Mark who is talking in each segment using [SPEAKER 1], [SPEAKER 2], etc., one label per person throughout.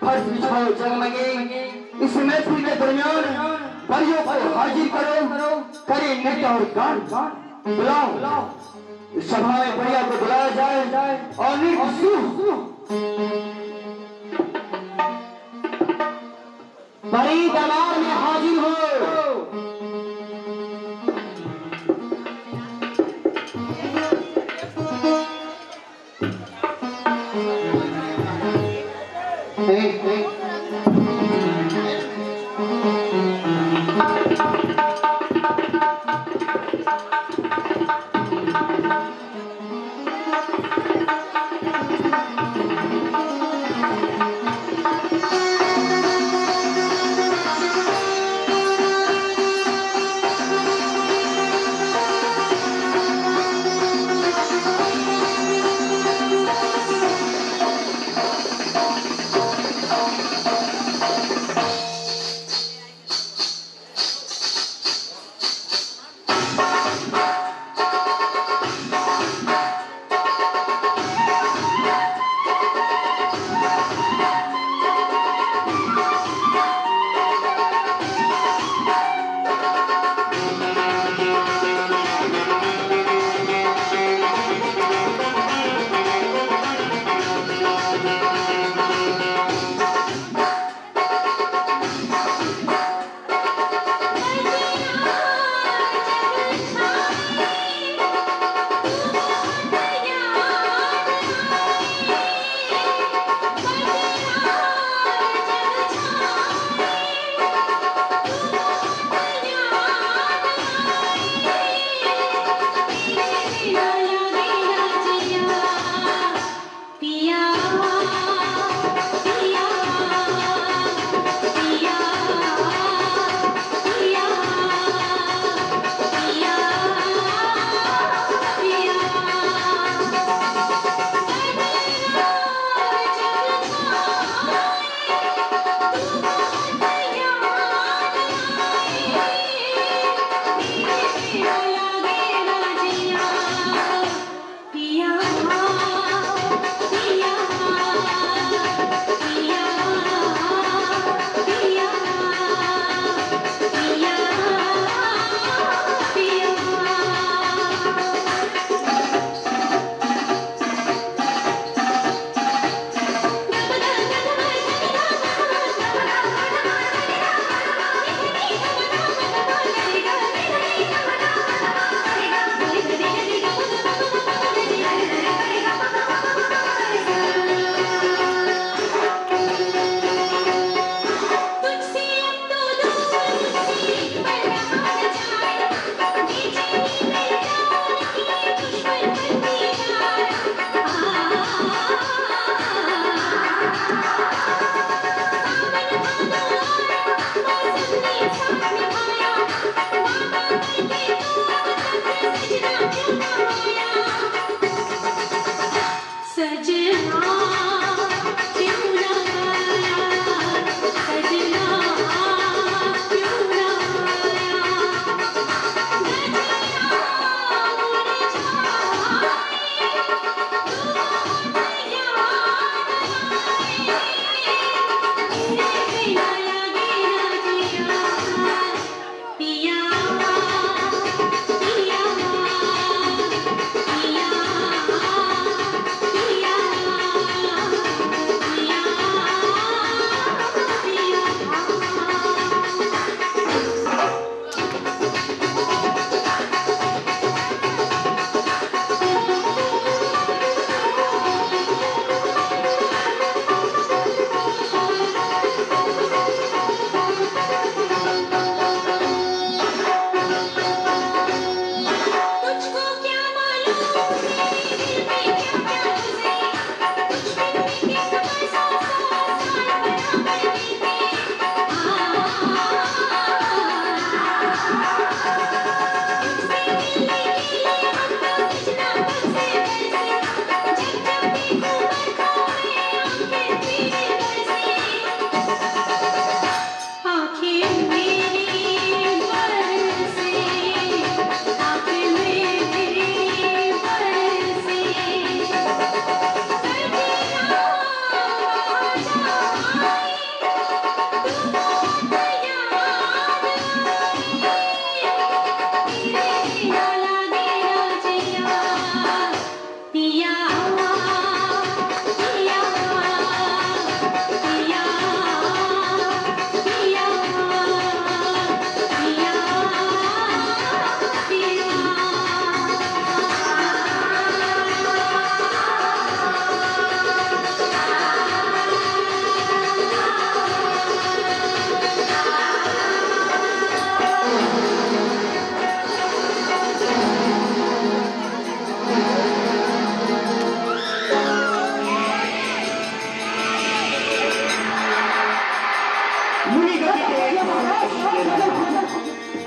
[SPEAKER 1] फर्श बिछाओ जगमगे। इस महफिल के दरमियान परियों को हाजिर करो, करे नृत्य और गान। बुलाओ सभा में परिया को बुलाया जाए और नृत्य शुरू। परी दरबार में हाजिर हो।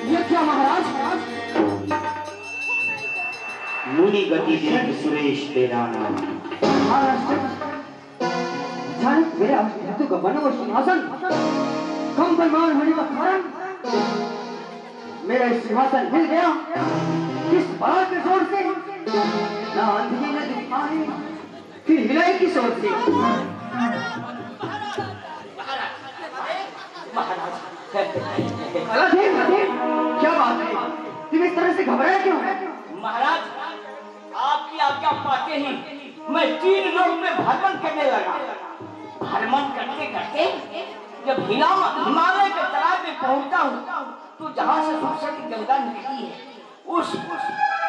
[SPEAKER 1] ये क्या महाराज?
[SPEAKER 2] मुनि गति देख सुरेश तेरा नाम।
[SPEAKER 1] मेरे अष्टधातु का बना हुआ सिंहासन कम परिमाण होने का कारण मेरा सिंहासन हिल गया। किस बल के जोर से? ना आंधी न तूफान, फिर हिलाई किस ओर से? क्या बात है? तुम इस तरह से घबराए क्यों?
[SPEAKER 3] महाराज, आपकी आज्ञा पाते ही मैं 3 लोग में भ्रमण करने लगा। भ्रमण करते करते जब हिमालय के तराई में पहुंचता हूँ तो जहाँ से सबसे की गंगा निकली है उस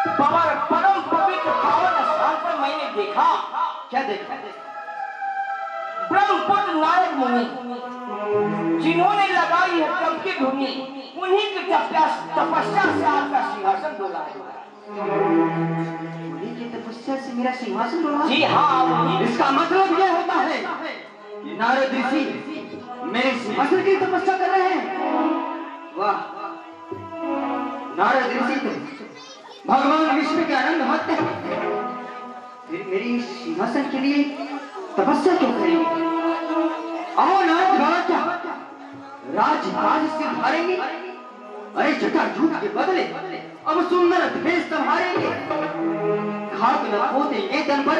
[SPEAKER 3] परम पवित्र पावन स्थान पर मैंने देखा।
[SPEAKER 1] क्या देखा?
[SPEAKER 3] ब्रह्मपुत्र नारद मुनि जिन्होंने लगाई है तप की भूमि, उन्हीं की तपस्या से आपका सिंहासन डोला है।
[SPEAKER 1] उन्हीं की तपस्या से मेरा सिंहासन डोला?
[SPEAKER 3] जी हाँ।
[SPEAKER 1] इसका मतलब यह होता है कि नारद ऋषि मेरे सिंहासन की तपस्या कर रहे हैं। वाह, नारद ऋषि तो भगवान विष्णु के अनंत भक्त हैं, फिर मेरी सिंहासन के लिए तपस्या क्यों करेंगे? आओ नारद बाबा, क्या राज से हारेंगे? अरे जटाजूट के बदले अब सुंदर भेष संभालेंगे। खाक न खोदेंगे तन पर,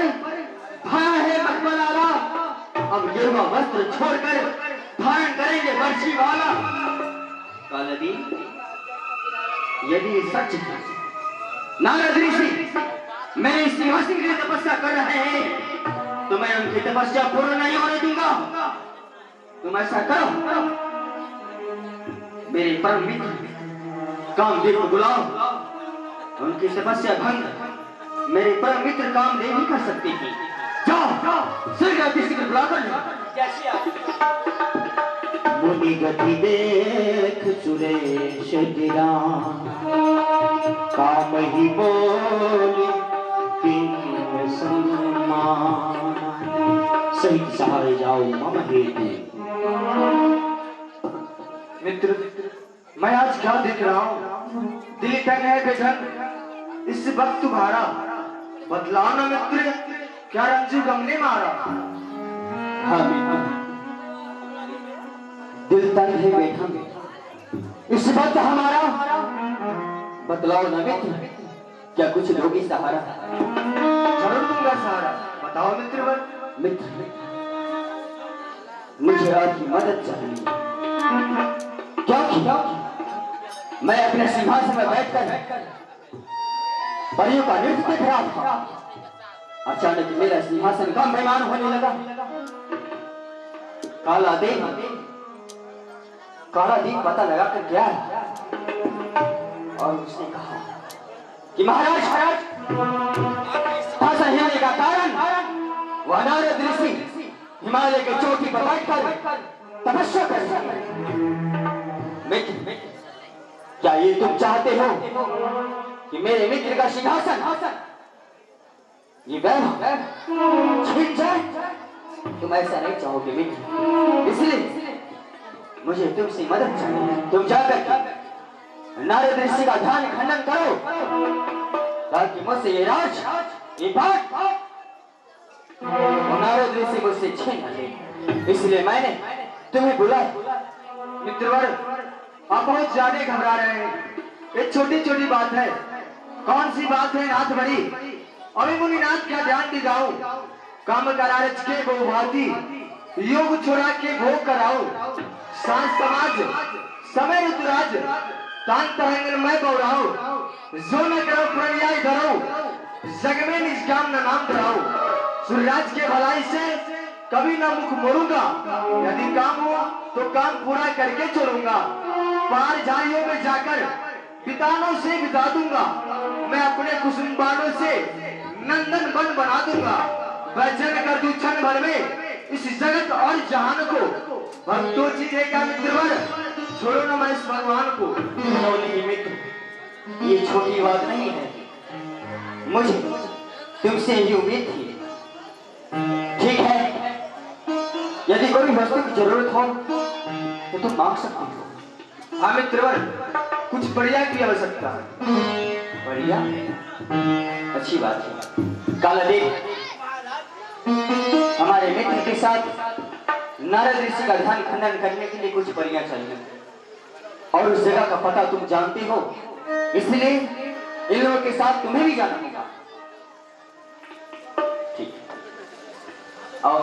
[SPEAKER 1] भाया है मखमलाला। अब गेरुआ वस्त्र छोड़कर धारण करेंगे वर्षी वाला। कालदी, यदि सच है नारद ऋषि मेरे सिंहासन के लिए तपस्या कर रहे हैं तो मैं उनकी तपस्या पूर्ण नहीं होने दूंगा। तुम ऐसा करो, मेरे परम मित्र कामदेव को बुलाओ। उनकी तपस्या भंग मेरे परम मित्र कामदेव ही कर सकते हैं। जाओ शीघ्र बुलाकर
[SPEAKER 3] जैसे आप
[SPEAKER 2] मुनि गति देख सुरेश तेरा काम ही बोले तीन सम्मान। सहित सहारे जाओ मम हेतु।
[SPEAKER 1] मित्र, मैं आज क्या देख रहा हूँ? दिल तंग है बेढंग, इस वक्त तुम्हारा बतलाओ ना मित्र, क्या रंजू गम ने मारा?
[SPEAKER 2] हाँ मित्र, दिल तंग है बेढंग,
[SPEAKER 1] इस वक्त हमारा
[SPEAKER 2] बतलाओ ना मित्र, क्या कुछ दोगी सहारा?
[SPEAKER 1] जरूर दूंगा सहारा, बताओ मित्र।
[SPEAKER 2] मित्र, मुझे आपकी मदद चाहिए।
[SPEAKER 1] क्योंकि मैं अपने सिंहासन में बैठकर परियों का नृत्य देख रहा था। अचानक मेरा सिंहासन कम बेमान होने लगा। काला दीप पता लगाकर गया और उसने कहा कि महाराज सिंहासन हिलने का कारण वह नारद ऋषि हिमालय के चोटी पर बैठकर तपस्या कर रहे हैं। मित्र, क्या ये तुम चाहते हो कि मेरे मित्र का सिंहासन ये वैभव छीन जाए? तुम ऐसा नहीं चाहोगे मित्र, इसलिए मुझे तुमसे मदद चाहिए। तुम जाकर नारद ऋषि का ध्यान खंडन करो ताकि मुझसे ये राज, ये बात नारद ऋषि मुझसे छीन न ले। इसलिए मैंने तुम्हें बुलाया। मित्रवर, आप बहुत ज्यादा घबरा रहे हैं। एक छोटी छोटी बात है। कौन सी बात है नाथ बड़ी? अभी मुनिनाथ क्या ध्यान दिलाऊं? काम करारच के वो भाती, योग छोड़ा के भोग कराओ। सांस समाज समय ऋतुराज, तान तरंगन मैं बौराओ। जो न करो प्रन्याय धरो, जग में निष्काम न नाम धराओ। सूर्यराज के भलाई से कभी ना मुख मोड़ूंगा। यदि काम हो तो काम पूरा करके छोड़ूंगा। पार झाड़ियों में जाकर बितानों से बिता दूंगा। मैं अपने कुसुम बाणों से नंदन वन बना दूंगा। वचन कर दूं क्षण भर में इस जगत और जहान को। भक्तों जीतेगा मित्रवर, छोड़ो ना मैं इस भगवान को।
[SPEAKER 2] नहीं मित्र, ये छोटी बात नहीं है। मुझे तुमसे ये उम्मीद थी। ठीक है, यदि कोई वस्तु की जरूरत हो तो तुम मांग सकते हो।
[SPEAKER 1] हाँ मित्रवर, कुछ बढ़िया की आवश्यकता है।
[SPEAKER 2] बढ़िया, अच्छी बात है। काला देव, हमारे मित्र के साथ नारद ऋषि का ध्यान खंडन करने के लिए कुछ परियां चाहिए और उस जगह का पता तुम जानते हो, इसलिए इन लोगों के साथ तुम्हें भी जाना होगा। ठीक, और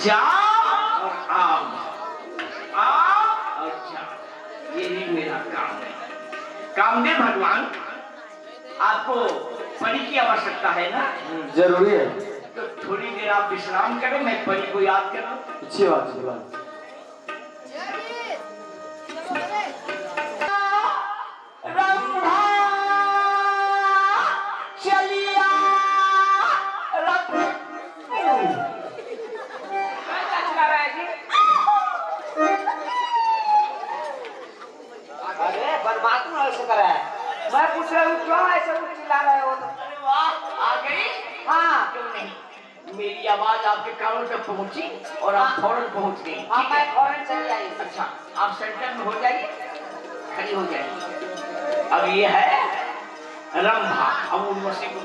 [SPEAKER 3] जाम और आम, आम और जाम, यही मेरा काम है। कामदेव भगवान, आपको परी की आवश्यकता है ना?
[SPEAKER 1] जरूरी है।
[SPEAKER 3] तो थोड़ी देर आप विश्राम करें, मैं परी को याद करूं।
[SPEAKER 1] अच्छी बात है।
[SPEAKER 3] मैं पूछ रहा हूँ क्यों ऐसे चिल्ला रहे हो? अरे वाह, आ गई? हाँ, क्यों नहीं? मेरी आवाज आपके कानों तक पहुंची और आप फौरन पहुंच गई। हाँ, मैं फौरन चली आई। अच्छा, आप सेंटर में हो जाइए, खड़ी हो जाइए। अब ये है रंभा, अब उर्वशी को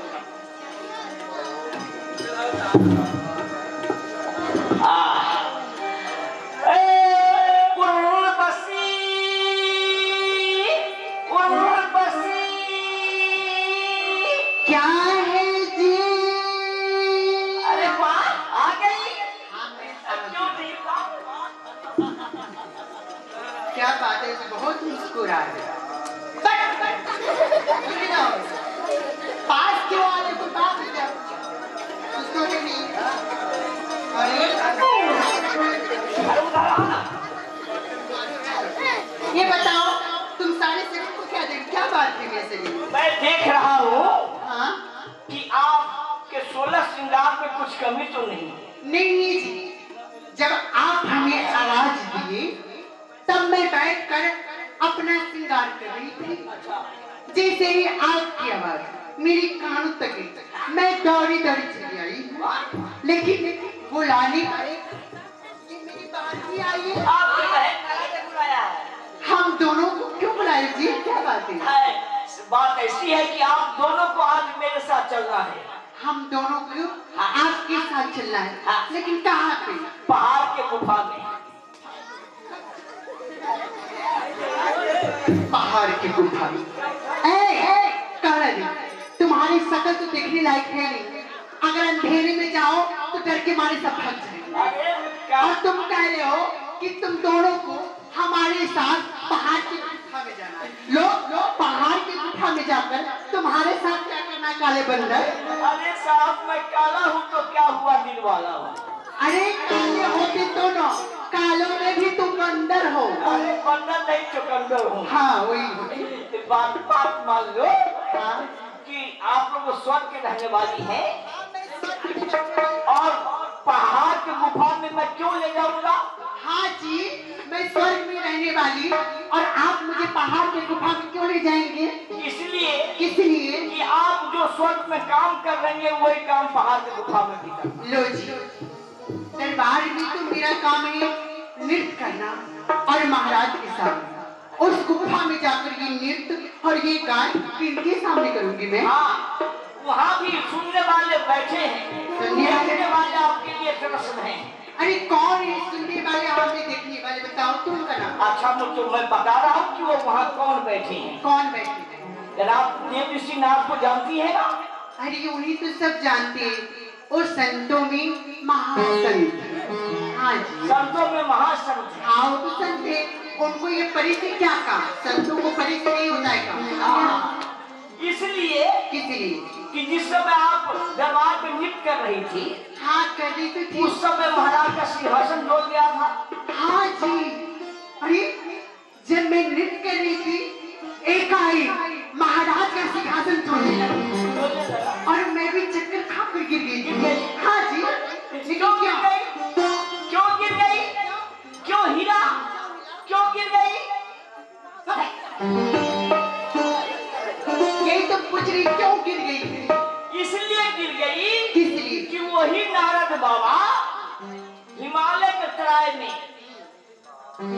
[SPEAKER 4] क्या है जी?
[SPEAKER 3] अरे वाह, आ गई। क्यों नहीं?
[SPEAKER 4] क्या बात है, बहुत मुस्कुरा है। पास क्यों आने को बात है? उसको भी नहीं। ये बताओ, तुम सारे शरीर को क्या देख, क्या बात है मेरे शरीर?
[SPEAKER 3] मैं देख रहा हूँ
[SPEAKER 4] हाँ?
[SPEAKER 3] कि आपके 16 श्रृंगार में कुछ कमी तो नहीं है।
[SPEAKER 4] नहीं जी, जब आप हमें आवाज दिए तब मैं बैठकर अपना श्रृंगार कर रही थी। जैसे ही आपकी आवाज मेरी कानों तक गई, मैं दौड़ी दौड़ी चली आई, लेकिन बुलाने वाले मेरी बात ही आई है।
[SPEAKER 3] आपकी बहन ने बुलाया है।
[SPEAKER 4] हम दोनों को क्यों बुलाए जी, क्या बात है?
[SPEAKER 3] बात ऐसी है कि आप दोनों को आज मेरे साथ चलना है।
[SPEAKER 4] हम दोनों को आपके साथ चलना है।
[SPEAKER 3] हाँ।
[SPEAKER 4] लेकिन कहाँ पे?
[SPEAKER 3] पहाड़ के गुफा में।
[SPEAKER 4] पहाड़ की गुफा में? तुम्हारी शकल तो देखने लायक है नहीं। अगर अंधेरे में जाओ तो डर के मारे सब भाग जाएंगे। और तुम कह रहे हो कि तुम दोनों को हमारे साथ पहाड़ की गुफा में जाना है। लो पहाड़ की गुफा में जाकर तुम्हारे साथ क्या करना है काले बंदर?
[SPEAKER 3] अरे साहब, मैं काला हूँ तो क्या हुआ, दिल वाला हूँ।
[SPEAKER 4] अरे काले होते तो न, कालों में भी तुम बंदर हो।
[SPEAKER 3] अरे बंदर नहीं, चुकंदर हूँ।
[SPEAKER 4] हाँ वही
[SPEAKER 3] बात मान लो।
[SPEAKER 4] हाँ?
[SPEAKER 3] कि आप लोग स्वर्ग के रहने वाली हैं और पहाड़ के गुफा में मैं क्यों ले जाऊंगा?
[SPEAKER 4] हाँ जी, मैं स्वर्ग में रहने वाली और आप मुझे पहाड़ के गुफा में क्यों ले जाएंगे? इसलिए
[SPEAKER 3] कि आप जो स्वर्ग में काम कर रही हैं वही काम पहाड़ के गुफा में भी करना।
[SPEAKER 4] लो जी, दरबार में तो मेरा काम है नृत्य करना और महाराज के सामने उस गुफा में जाकर ये नृत्य और ये गान किनके सामने करूंगी मैं?
[SPEAKER 3] हाँ, वहाँ भी सुनने वाले बैठे हैं, देखने वाले आपके लिए प्रश्न हैं।
[SPEAKER 4] अरे कौन है सुनने वाले, हमें देखने वाले? बताओ तुम का नाम।
[SPEAKER 3] अच्छा, तो मैं बता रहा हूँ कि वो वहाँ कौन बैठे हैं।
[SPEAKER 4] कौन बैठे हैं?
[SPEAKER 3] जनाब देव ऋषि नाथ को जानती है ना?
[SPEAKER 4] अरे उन्हीं तो सब जानते हैं, और संतों में महासंत। हाँ जी,
[SPEAKER 3] संतों में महासंत है।
[SPEAKER 4] हाँ वो तो संत है, उनको ये परिचय क्या काम? संतों को परिचय नहीं होता है काम।
[SPEAKER 3] इसलिए कि जिस समय आप दरबार में नृत्य कर रही थी,
[SPEAKER 4] हाँ कर रही तो थी,
[SPEAKER 3] उस समय महाराज का सिंहासन डोल गया था।
[SPEAKER 4] हाँ जी, अरे जब मैं नृत्य कर रही थी एकाएक महाराज का सिंहासन टूटने लगा और मैं भी चक्कर खाकर गिर गई थी। हाँ जी,
[SPEAKER 3] क्यों गिर गई? क्यों गिर गई? क्यों हीरा? क्यों गिर गई? बाबा हिमालय के तराई में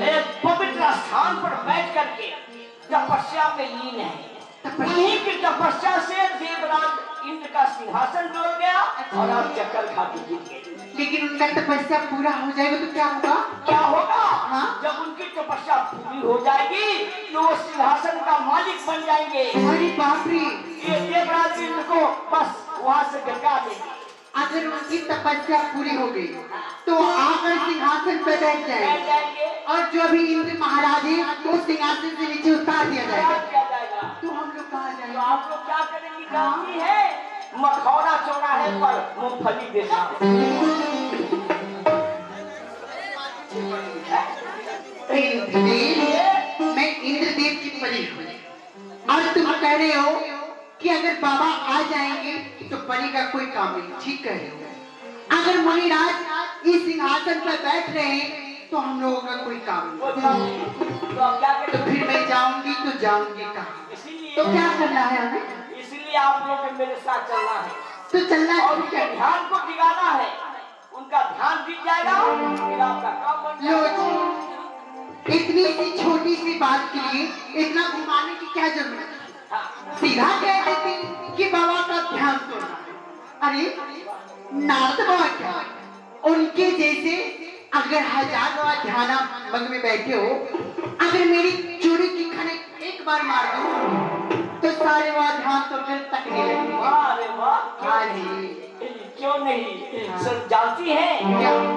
[SPEAKER 3] एक पवित्र स्थान पर बैठ करके तपस्या में लीन है। उन्हीं की तपस्या से देवराज इंद्र का सिंहासन जुड़ गया और आप चक्कर खा के जीत गए।
[SPEAKER 4] लेकिन उनका तपस्या पूरा हो जाएगा तो क्या होगा?
[SPEAKER 3] क्या होगा?
[SPEAKER 4] हाँ?
[SPEAKER 3] जब उनकी तपस्या पूरी हो जाएगी तो वो सिंहासन का मालिक बन जाएंगे।
[SPEAKER 4] अरे बाप रे,
[SPEAKER 3] ये देवराज इंद्र को बस वहाँ से गिरा देंगे।
[SPEAKER 4] अगर उनकी तपस्या पूरी हो गई तो आकर सिंहासन पर बैठ
[SPEAKER 3] बैठ
[SPEAKER 4] जाएंगे
[SPEAKER 3] जाएंगे
[SPEAKER 4] और जो अभी इंद्र महाराज है वो सिंहासन से नीचे उतार दिया जाएगा।
[SPEAKER 3] किया जाएगा।
[SPEAKER 4] तो हम लोग कहाँ
[SPEAKER 3] तो
[SPEAKER 4] जाएंगे?
[SPEAKER 3] आप लोग क्या करेंगे जानती है? मखौड़ा चौराहे पर मूंगफली देना।
[SPEAKER 4] इंद्रदेव, मैं इंद्रदेव की परी हूँ और तुम कह रहे हो कि अगर बाबा आ जाएंगे तो परी का कोई काम नहीं। ठीक कह रहे हो। अगर मुनिराज इस सिंहासन पर बैठ रहे हैं तो हम लोगों का कोई काम नहीं।
[SPEAKER 3] वो काम नहीं। तो आप क्या
[SPEAKER 4] तो
[SPEAKER 3] करेंगे?
[SPEAKER 4] फिर मैं जाऊंगी तो जाऊंगी कहाँ?
[SPEAKER 3] इसीलिए
[SPEAKER 4] तो क्या करना है हमें?
[SPEAKER 3] इसलिए आप लोग को मेरे साथ चलना है
[SPEAKER 4] तो चलना
[SPEAKER 3] और
[SPEAKER 4] है।
[SPEAKER 3] उनके ध्यान को दिलाना है। उनका ध्यान दिख जाएगा फिर आपका काम बन
[SPEAKER 4] लो
[SPEAKER 3] जाएगा।
[SPEAKER 4] जी, इतनी सी छोटी सी बात के लिए इतना घुमाने की क्या जरूरत है?
[SPEAKER 3] हाँ।
[SPEAKER 4] सीधा कह देती कि बाबा का ध्यान तोड़ना है। अरे नारद बाबा क्या, उनके जैसे अगर हजार बार ध्यान मग में बैठे हो, अगर मेरी चूड़ी की खनक एक बार मार दो तो सारे बार ध्यान तोड़कर तकने लगेंगे।
[SPEAKER 3] वाह रे वाह।
[SPEAKER 4] हाँ जी।
[SPEAKER 3] क्यों नहीं? सर जानती हैं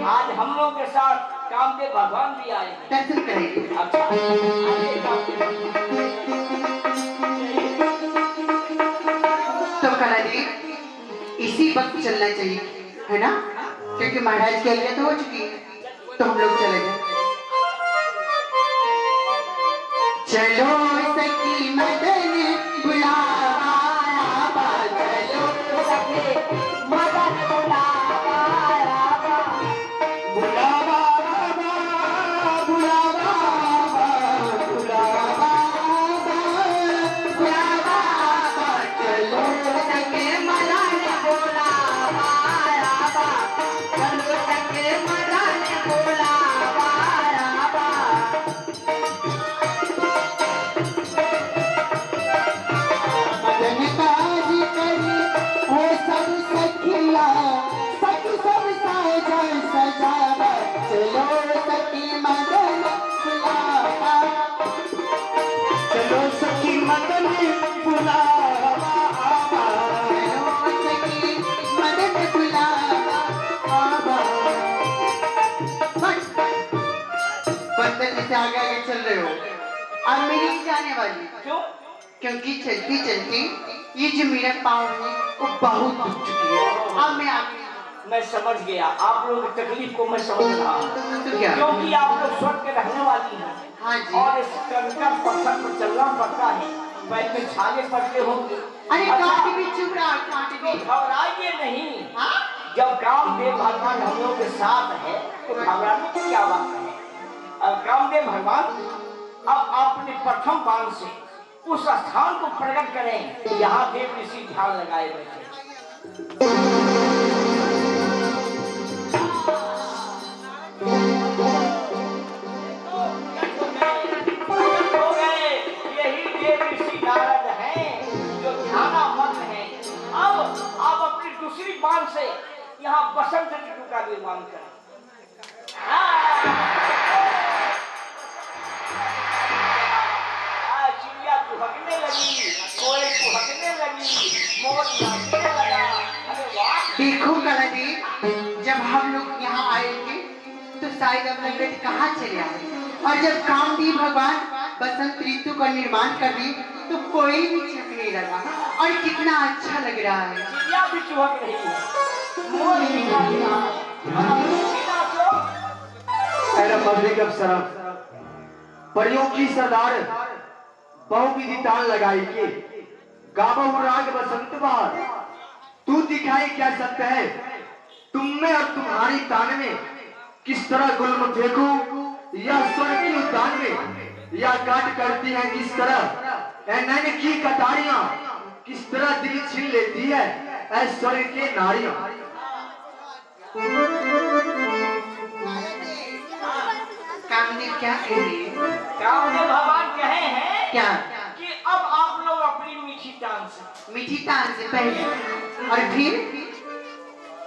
[SPEAKER 3] आज हम लोग के साथ कामदेव भगवान भी आए हैं।
[SPEAKER 4] दर्शन करेंगे।
[SPEAKER 3] अच्छा आइए कामदेव।
[SPEAKER 4] तो कलाजी इसी वक्त चलना चाहिए, है ना? क्योंकि महाराज की आज्ञा तो हो चुकी है, तो हम लोग चले जाए। चलो सखी मदन बुलावा, चलो सखी मदन बुलावा,
[SPEAKER 1] बुलावा बुलावा बुलावा
[SPEAKER 4] बुलावा, चलो सखी मदन बुलावा, चलो सखी मदन बुलावा।
[SPEAKER 1] मदन काज करी वो सब सखिया, सखी सब साजा सजावा, चलो सखी मदन बुलावा, चलो सखी मदन बुलावा आवा,
[SPEAKER 4] चलो सखी मदन बुलावा आवा। बस बंदर जैसे आगे आगे चल रहे हो और मैं नहीं जाने वाली,
[SPEAKER 3] क्यों?
[SPEAKER 4] क्योंकि चलती चलती ये जो मेरा पाँव है वो बहुत दुख चुकी है। अब मैं आगे
[SPEAKER 3] मैं समझ गया आप लोगों की तकलीफ को मैं समझ रहा हूँ।
[SPEAKER 4] तो क्या?
[SPEAKER 3] क्योंकि आप लोग स्वर्ग के रहने वाली हैं।
[SPEAKER 4] हाँ जी।
[SPEAKER 3] और इस कंकड़ पत्थर पर चलना पड़ता है, पैर में छाले पड़ते होंगे।
[SPEAKER 4] अरे
[SPEAKER 3] अच्छा,
[SPEAKER 4] कांट भी चुभ रहा, कांट
[SPEAKER 3] तो
[SPEAKER 4] भी।
[SPEAKER 3] घबराइए नहीं।
[SPEAKER 4] हाँ?
[SPEAKER 3] जब कामदेव भगवान हम लोग के साथ है तो घबराने की क्या बात है? अब कामदेव भगवान अब अपने प्रथम बाण से उस स्थान को प्रकट करें यहाँ देव ऋषि ध्यान लगाए बैठे। हो गए, यही देव ऋषि नारद हैं जो ध्यानामग्न हैं। अब आप अपनी दूसरी बाण से यहाँ बसंत ऋतु का निर्माण करें। चिड़िया चुहकने लगी, कोयल चुहकने लगी, मोर नाचने लगा। अरे वाह!
[SPEAKER 4] देखो कलाजी, जब हम लोग यहाँ आए थे तो शायद हम लोग कहाँ चले आए, और जब कामदेव भगवान बसंत ऋतु का निर्माण कर दी तो कोई भी चुभने लगा और कितना अच्छा लग रहा है।
[SPEAKER 3] चिड़िया भी चुहक रही है, मोर भी नाच रहा है। और आप लोग भी नाचो।
[SPEAKER 1] ऐरा मगरी अप्सरा परियों की सरदार बहुविधि तान लगाई के गावहु राग बसंत बहार, तू दिखाई क्या सकता है तुम में और तुम्हारी तान में, किस तरह गुल्म फेंकू या स्वर्ग की उद्यान में, या काट करती है किस तरह ऐ नैन की कटारियां, किस तरह दिल छीन लेती है ऐ स्वर्ग के नारियां।
[SPEAKER 4] कामदेव क्या कहे?
[SPEAKER 3] कामदेव भगवान कहे हैं
[SPEAKER 4] क्या?
[SPEAKER 3] कि अब आप लोग अपनी मीठी टांग से,
[SPEAKER 4] मीठी तान से पहले और फिर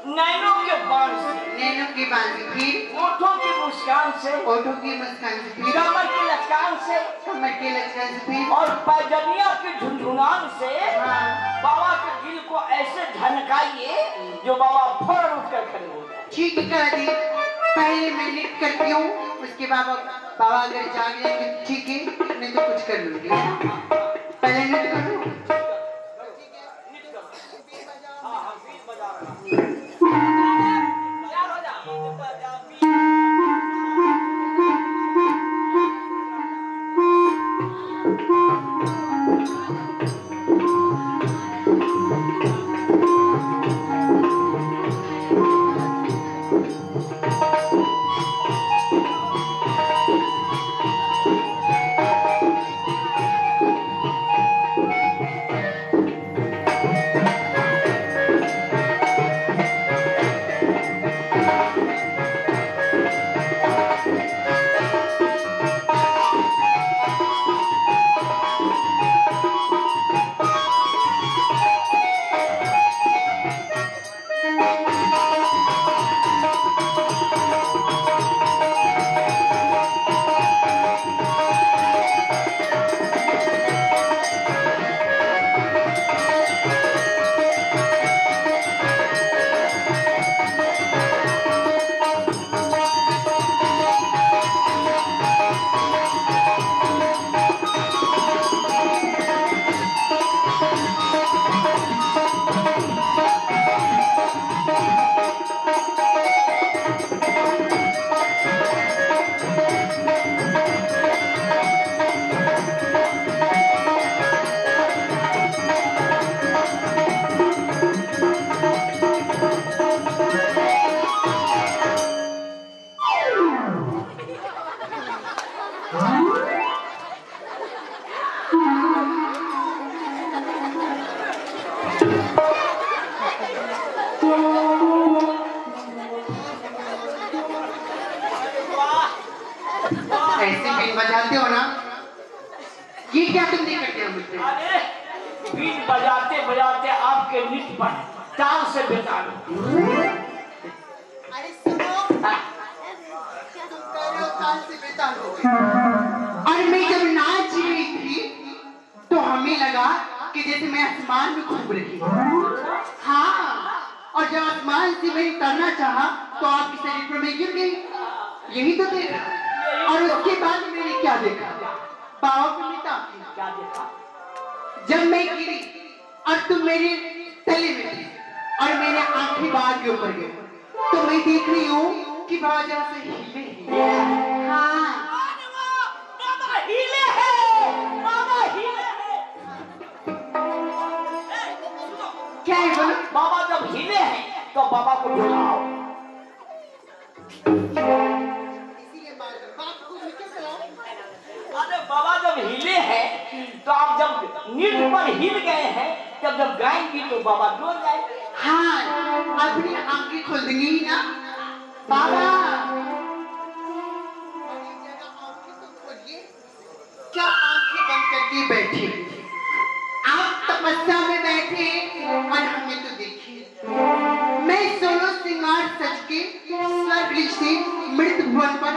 [SPEAKER 3] नैनों के बाण से,
[SPEAKER 4] नैनों के बाल से, फिर
[SPEAKER 3] ओठों की मुस्कान से,
[SPEAKER 4] ओठों की मुस्कान से, फिर
[SPEAKER 3] कमर की लचकान से
[SPEAKER 4] कमर के लचकन से, फिर
[SPEAKER 3] और पैजनिया के झुनझुनान से
[SPEAKER 4] हाँ।
[SPEAKER 3] बाबा के दिल को ऐसे झनकाइए जो बाबा फौरन उठकर खड़े हो जाए।
[SPEAKER 4] ठीक कर दी। पहले मैं लिख करती हूँ, उसके बाबा बाबा अगर जाग जाएंगे ठीक है, नहीं तो कुछ कर लूंगी। पहले लिख करो। ऐसे बीन बजाते हो ना, ये क्या तुम नहीं करते हो मुझसे?
[SPEAKER 3] अरे बीन बजाते बजाते आपके नृत्य पर ताल से बेताल।
[SPEAKER 4] अरे सुनो, तुम कह रहे हो ताल से बेताल हो गए। और मैं जब नाच रही थी तो हमें लगा कि जैसे मैं आसमान में घूम रही हूँ। हाँ, और जब आसमान से मैं उतरना चाहा तो आपके शरीर पर मैं गिर गई। यही तो देखा। और उसके बाद मैंने क्या देखा? बाबा को मिटा
[SPEAKER 3] क्या देखा?
[SPEAKER 4] जब मैं गिरी और तुम मेरे तले में थे और मेरे आंखें बाहर के ऊपर गए, तो मैं देख रही हूँ कि बाबा जरा से हिले। हाँ,
[SPEAKER 3] बाबा हिले हैं, बाबा हिले हैं।
[SPEAKER 4] क्या है बोलो?
[SPEAKER 3] बाबा जब हिले हैं तो बाबा को बुलाओ। अरे बाबा जब हिले हैं तो आप जब नृत्य पर हिल गए हैं, तब जब गाएंगी तो बाबा डोल जाएंगे।
[SPEAKER 4] हाँ, अपनी आंखें खोल देंगी ही ना बाबा। क्या आंखें बंद करके बैठे? आप तपस्या में बैठे और हमें तो देखिए, मैं सोलो श्रृंगार सज के स्वर्ग से मृत भवन पर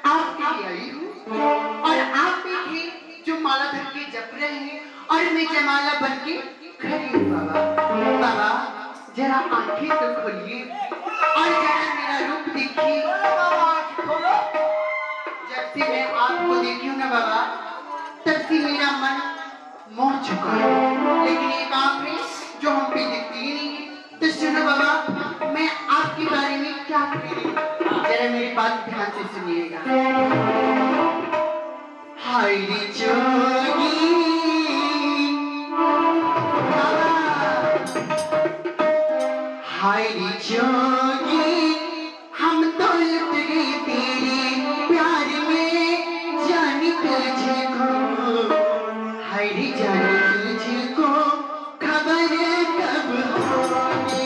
[SPEAKER 4] आपके लिए आई हूँ और आप भी थे जो माला धर के जप रहे हैं और मैं जमाला बन के खड़ी हूँ। बाबा, बाबा जरा आंखें तो खोलिए और जरा मेरा रूप देखिए। जब से मैं आपको देखी हूँ ना बाबा, तब से मेरा मन मोह चुका है, लेकिन एक आप है जो हम पे दिखती ही नहीं है। तो सुनो बाबा, मैं आपके बारे में क्या कह रही हूँ, जरा मेरी बात ध्यान से सुनिएगा। हाय रे जोगी बाबा, हाय रे जोगी, हम तो लुट गए तेरे प्यार में, जानी तुझको, हाय रे जानी तुझको खबर कब होगी।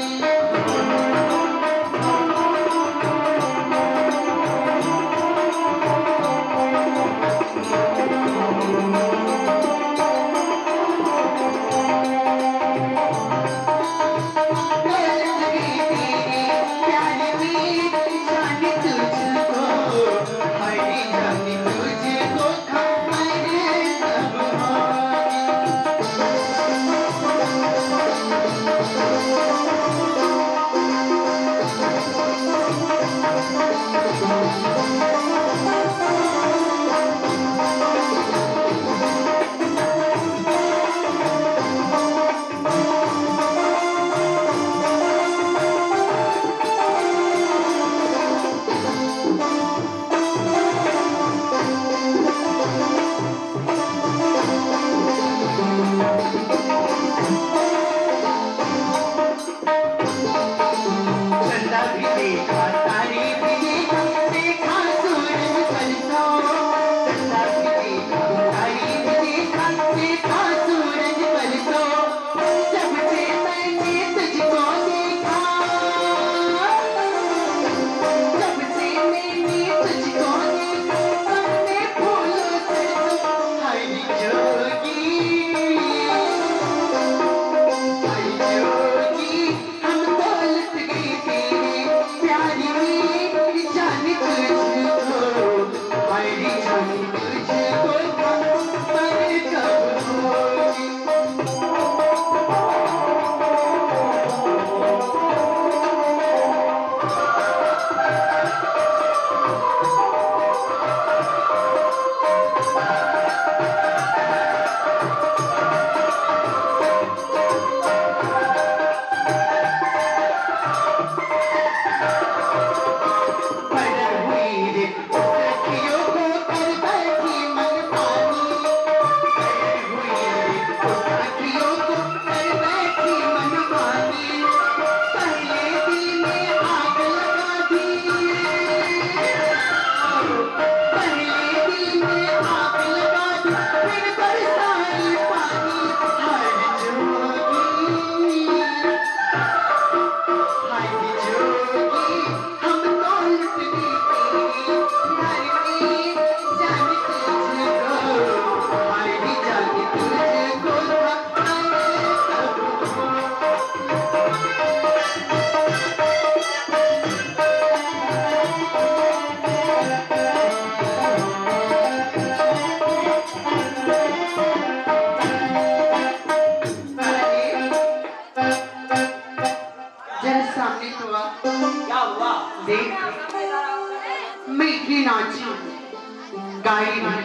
[SPEAKER 4] नाची गाई भी,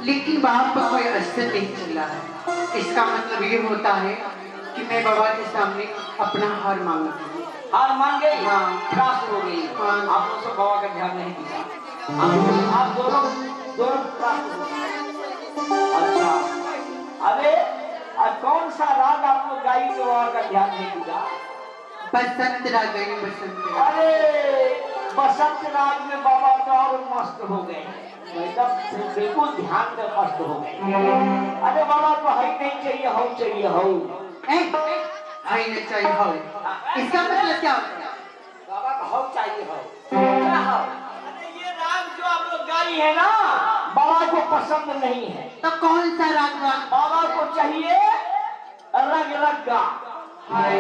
[SPEAKER 4] लेकिन वहां पर कोई असर नहीं चला है। इसका मतलब ये होता है कि मैं बाबा के सामने अपना हार मांगती हूँ।
[SPEAKER 3] हार मान गई,
[SPEAKER 4] हाँ।
[SPEAKER 3] त्रास हो गई।
[SPEAKER 4] हाँ।
[SPEAKER 3] आप लोग सब बाबा का ध्यान नहीं दिया, आप दोनों दोनों त्रास हो गए। अच्छा, अबे अब कौन सा राग आप लोग गाई जो बाबा का ध्यान नहीं दिया?
[SPEAKER 4] बसंत राग गई, बसंत राग।
[SPEAKER 3] अरे बसंत राग में बाबा तो और मस्त हो गए, एकदम बिल्कुल ध्यान में मस्त हो गए। अरे बाबा को हाई नहीं चाहिए, हो चाहिए हो।
[SPEAKER 4] हाई नहीं चाहिए हो, इसका मतलब क्या होता है?
[SPEAKER 3] बाबा को हो चाहिए हो, क्या हो? अरे ये राग जो आप लोग गाई है ना, बाबा को पसंद नहीं है।
[SPEAKER 4] तो कौन सा राग गाना?
[SPEAKER 3] बाबा को चाहिए रग रग्गा।
[SPEAKER 4] हाय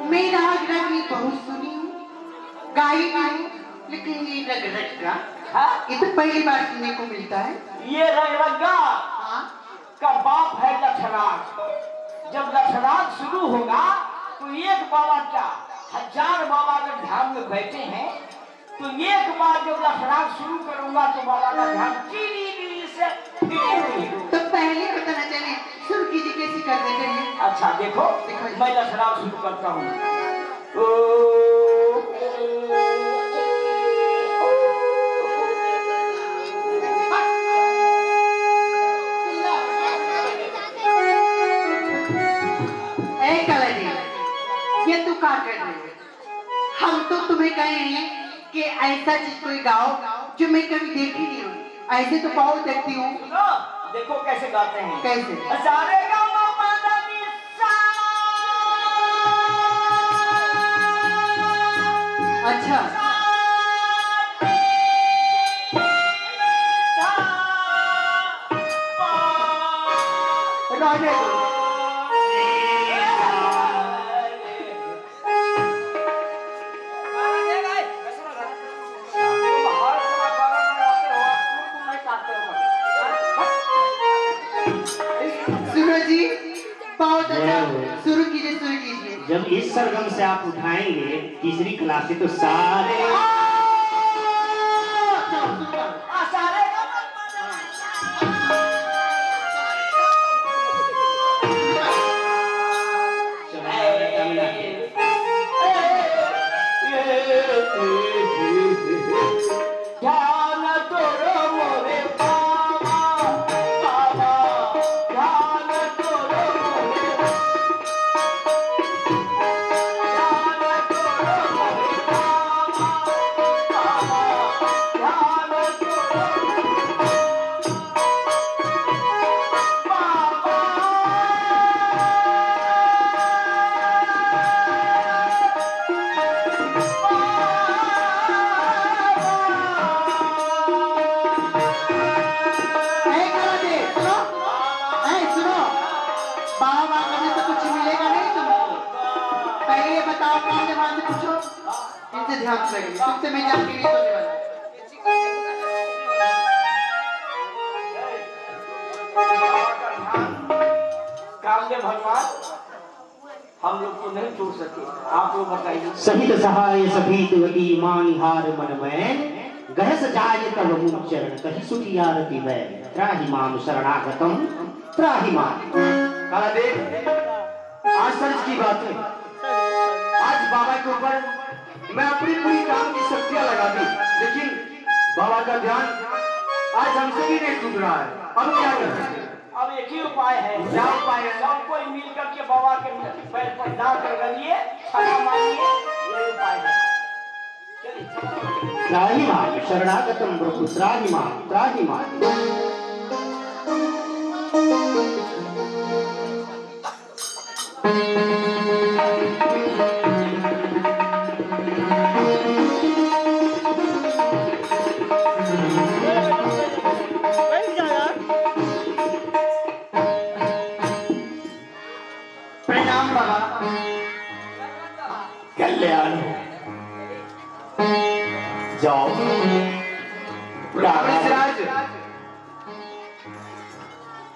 [SPEAKER 4] मैं राग रागनी बहुत सुनी हूँ, गाई भी हूँ, लेकिन ये रग रग्गा
[SPEAKER 3] हाँ?
[SPEAKER 4] ये तो पहली बार सुनने को मिलता है।
[SPEAKER 3] ये रग रग्गा
[SPEAKER 4] हाँ?
[SPEAKER 3] का बाप है लक्षराज। जब लक्षराज शुरू होगा तो एक बाबा क्या 1000 बाबा अगर ध्यान में बैठे हैं, तो एक बार जब लक्षराज शुरू करूंगा तो बाबा का ध्यान चीनी से
[SPEAKER 4] तो पहले बताना चाहिए सुर कीजिए कैसे करते करिए।
[SPEAKER 3] अच्छा देखो, मैं लक्षराज शुरू करता हूँ।
[SPEAKER 4] ये तू क्या कर रहे हो? हम तो तुम्हें कहे हैं कि ऐसा चीज कोई गाओ जो मैं कभी देखी नहीं हूँ। ऐसे तो बहुत देखती हूँ।
[SPEAKER 3] देखो कैसे गाते हैं।
[SPEAKER 4] कैसे?
[SPEAKER 3] सारे गाँव
[SPEAKER 4] अच्छा रहने दो। सुनो जी, बहुत अच्छा, शुरू कीजिए शुरू कीजिए।
[SPEAKER 5] जब इस सरगम से आप उठाएंगे तीसरी क्लास से तो सारे
[SPEAKER 4] ध्यान से तुमसे मैं जाके नहीं सुनने वाला।
[SPEAKER 3] कामदेव भगवान हम लोग को नहीं छोड़ सके, आप लोग बताइए।
[SPEAKER 5] सहित सहाय सभी तुवती मानिहार मन में गहस जाय तब मुख चरण कहि सुखी आरती वै त्राहि माम शरणागतम त्राहि माम।
[SPEAKER 1] कालादेव, आज सच की बात है, आज बाबा के ऊपर मैं अपनी पूरी काम की शक्तियां लगा दी, लेकिन बाबा का ध्यान आज हमसे भी नहीं टूट रहा है। अब क्या करें?
[SPEAKER 3] अब एक ही उपाय है।
[SPEAKER 1] क्या उपाय है?
[SPEAKER 3] सब कोई मिल करके बाबा के पैर पर डाल कर गलिए, क्षमा मांगिए, ये उपाय है। चलिए
[SPEAKER 5] त्राहि माम शरणागतम प्रभु त्राहि माम त्राहि माम।
[SPEAKER 4] प्रणाम बाबा।
[SPEAKER 5] कल्याण जाओ
[SPEAKER 1] राज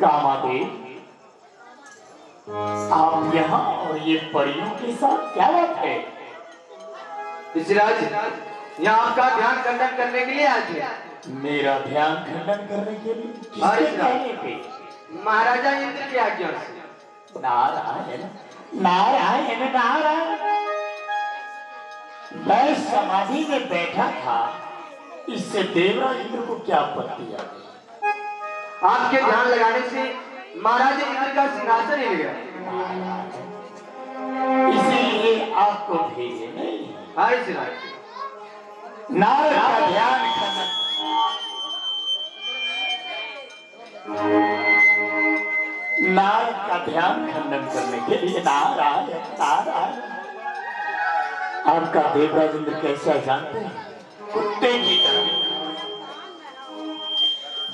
[SPEAKER 5] कामादेव, आप यहाँ और ये परियों के साथ क्या बात है?
[SPEAKER 1] ऋषिराज,
[SPEAKER 2] यहाँ आपका ध्यान खंडन करने के लिए आए थे।
[SPEAKER 3] मेरा ध्यान खंडन करने के लिए
[SPEAKER 2] अरे
[SPEAKER 3] किसके कहने पे?
[SPEAKER 2] महाराजा इंद्र की आज्ञा से।
[SPEAKER 3] नारायण नारायण नारायण। मैं समाधि में बैठा था, इससे देवराज इंद्र को क्या आपत्ति आ गई?
[SPEAKER 2] आपके ध्यान लगाने से महाराजा इंद्र का सिंहासन हिल गया।
[SPEAKER 3] इसीलिए आपको भेजे नहीं।
[SPEAKER 2] हाय सिराज,
[SPEAKER 3] नारद का ध्यान खंडन, नारद का ध्यान खंडन करने के लिए नारायण नारायण। आपका देवराज इंद्र कैसा जानते हैं? कुत्ते की तरह,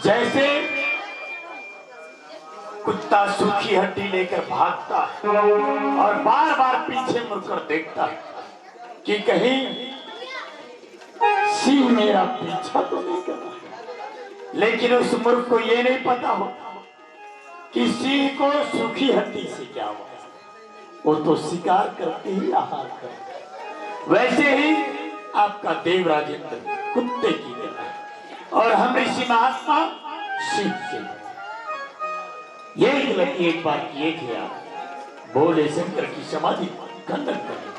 [SPEAKER 3] जैसे कुत्ता सूखी हड्डी लेकर भागता है और बार बार पीछे मुड़कर देखता है कि कहीं सिंह मेरा पीछा तो नहीं कर रहा। लेकिन उस मूर्ख को यह नहीं पता होता कि सिंह को सूखी हड्डी से क्या हुआ, वो तो शिकार करके ही आहार करता है। वैसे ही आपका देवराज इंद्र कुत्ते की तरह है और हम ऋषि महात्मा सिंह के। यही गलती एक बार किए थे आप भोले शंकर की समाधि खंडन करने।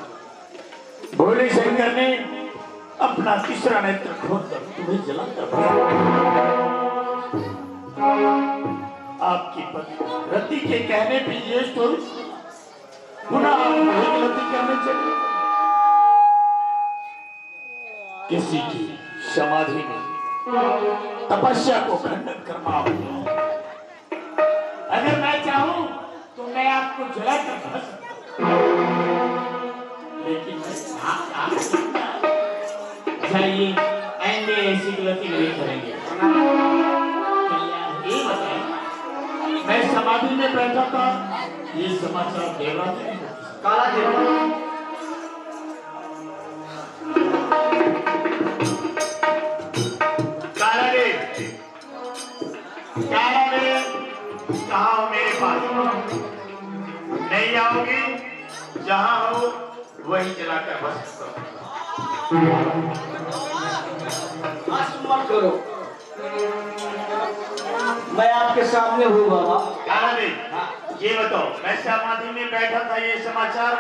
[SPEAKER 3] भोले शंकर ने अपना तीसरा नेत्र खोलकर तुम्हें जलाकर आपकी पत्नी रति के कहने पे ये स्टोरी पुनः गलती करने चली। किसी की समाधि में तपस्या को खंडन करना होगा। अगर मैं चाहूं तो मैं आपको जला कर खा सकता हूं, लेकिन जाइए आएंगे ऐसी गलती नहीं करेंगे। ये बताएं, मैं समाधि में बैठा था, ये समाचार देवराज ने
[SPEAKER 2] काला देव
[SPEAKER 3] कहाँ हो मेरे पास? नहीं आओगे, जहाँ हो वहीं जलाकर बस
[SPEAKER 2] मत करो। मैं आपके सामने हूँ बाबा।
[SPEAKER 3] ये बताओ, मैं समाधि में बैठा था, ये समाचार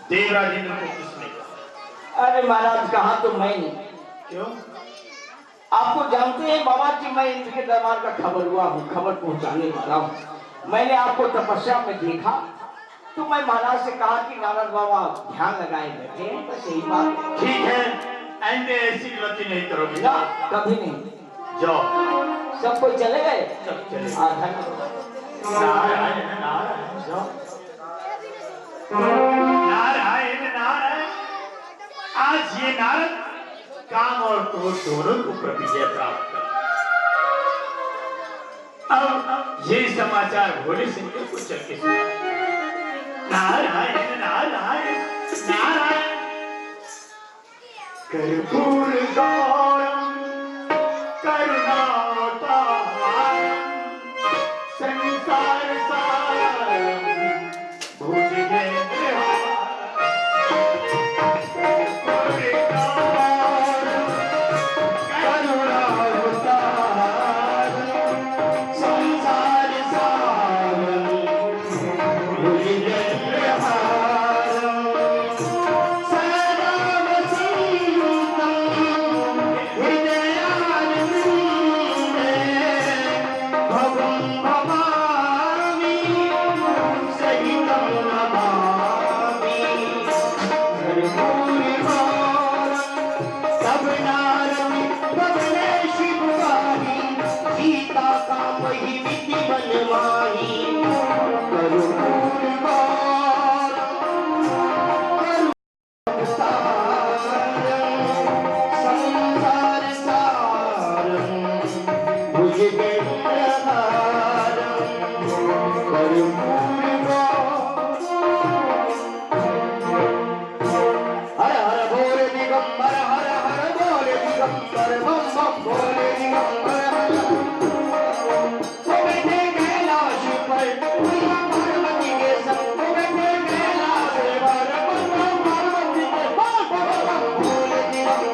[SPEAKER 3] देवराज इंद्र को किसने कहा?
[SPEAKER 2] अरे महाराज, कहा तो मैं नहीं।
[SPEAKER 3] क्यों?
[SPEAKER 2] आपको जानते हैं बाबा कि मैं इंद्र के दरबार का खबर हुआ हूँ, खबर पहुंचाने वाला हूँ। मैंने आपको तपस्या में देखा तो मैं महाराज से कहा कि नारद बाबा ध्यान लगाए बैठे हैं, बस यही बात।
[SPEAKER 3] ठीक है, ऐसे ऐसी गलती नहीं करोगे
[SPEAKER 2] ना, कभी नहीं।
[SPEAKER 3] जाओ।
[SPEAKER 2] सब कोई चले गए?
[SPEAKER 3] सब चले।
[SPEAKER 2] नारायण
[SPEAKER 3] नारायण जाओ। नारायण नारायण। आज ये नारद काम और क्रोध दोनों को विजय प्राप्त कर। अब ये समाचार भोले शंकर को चल के सुना। नारायण नारायण नारायण। कर्पूर गौरम करुणावतारम संसार सारम भुजगेंद्रहारम।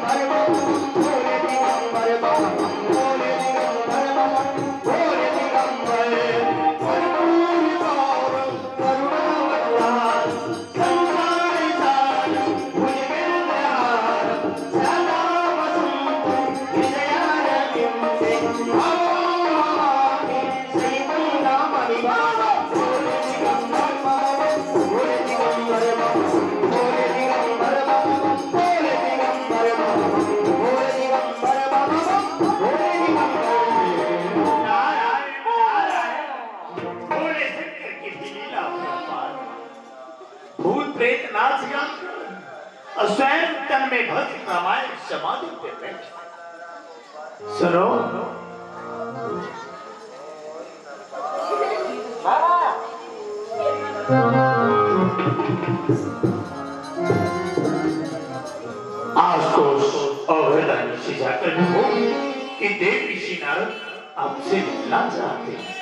[SPEAKER 1] Bye.
[SPEAKER 6] भूत प्रेत नाच गान और स्वयं तन में भक्ति रामायण समाधि पे बैठ सुनो आज तो अवधानी से जाकर कहो कि देव ऋषि नारद आपसे मिलना चाहते हैं।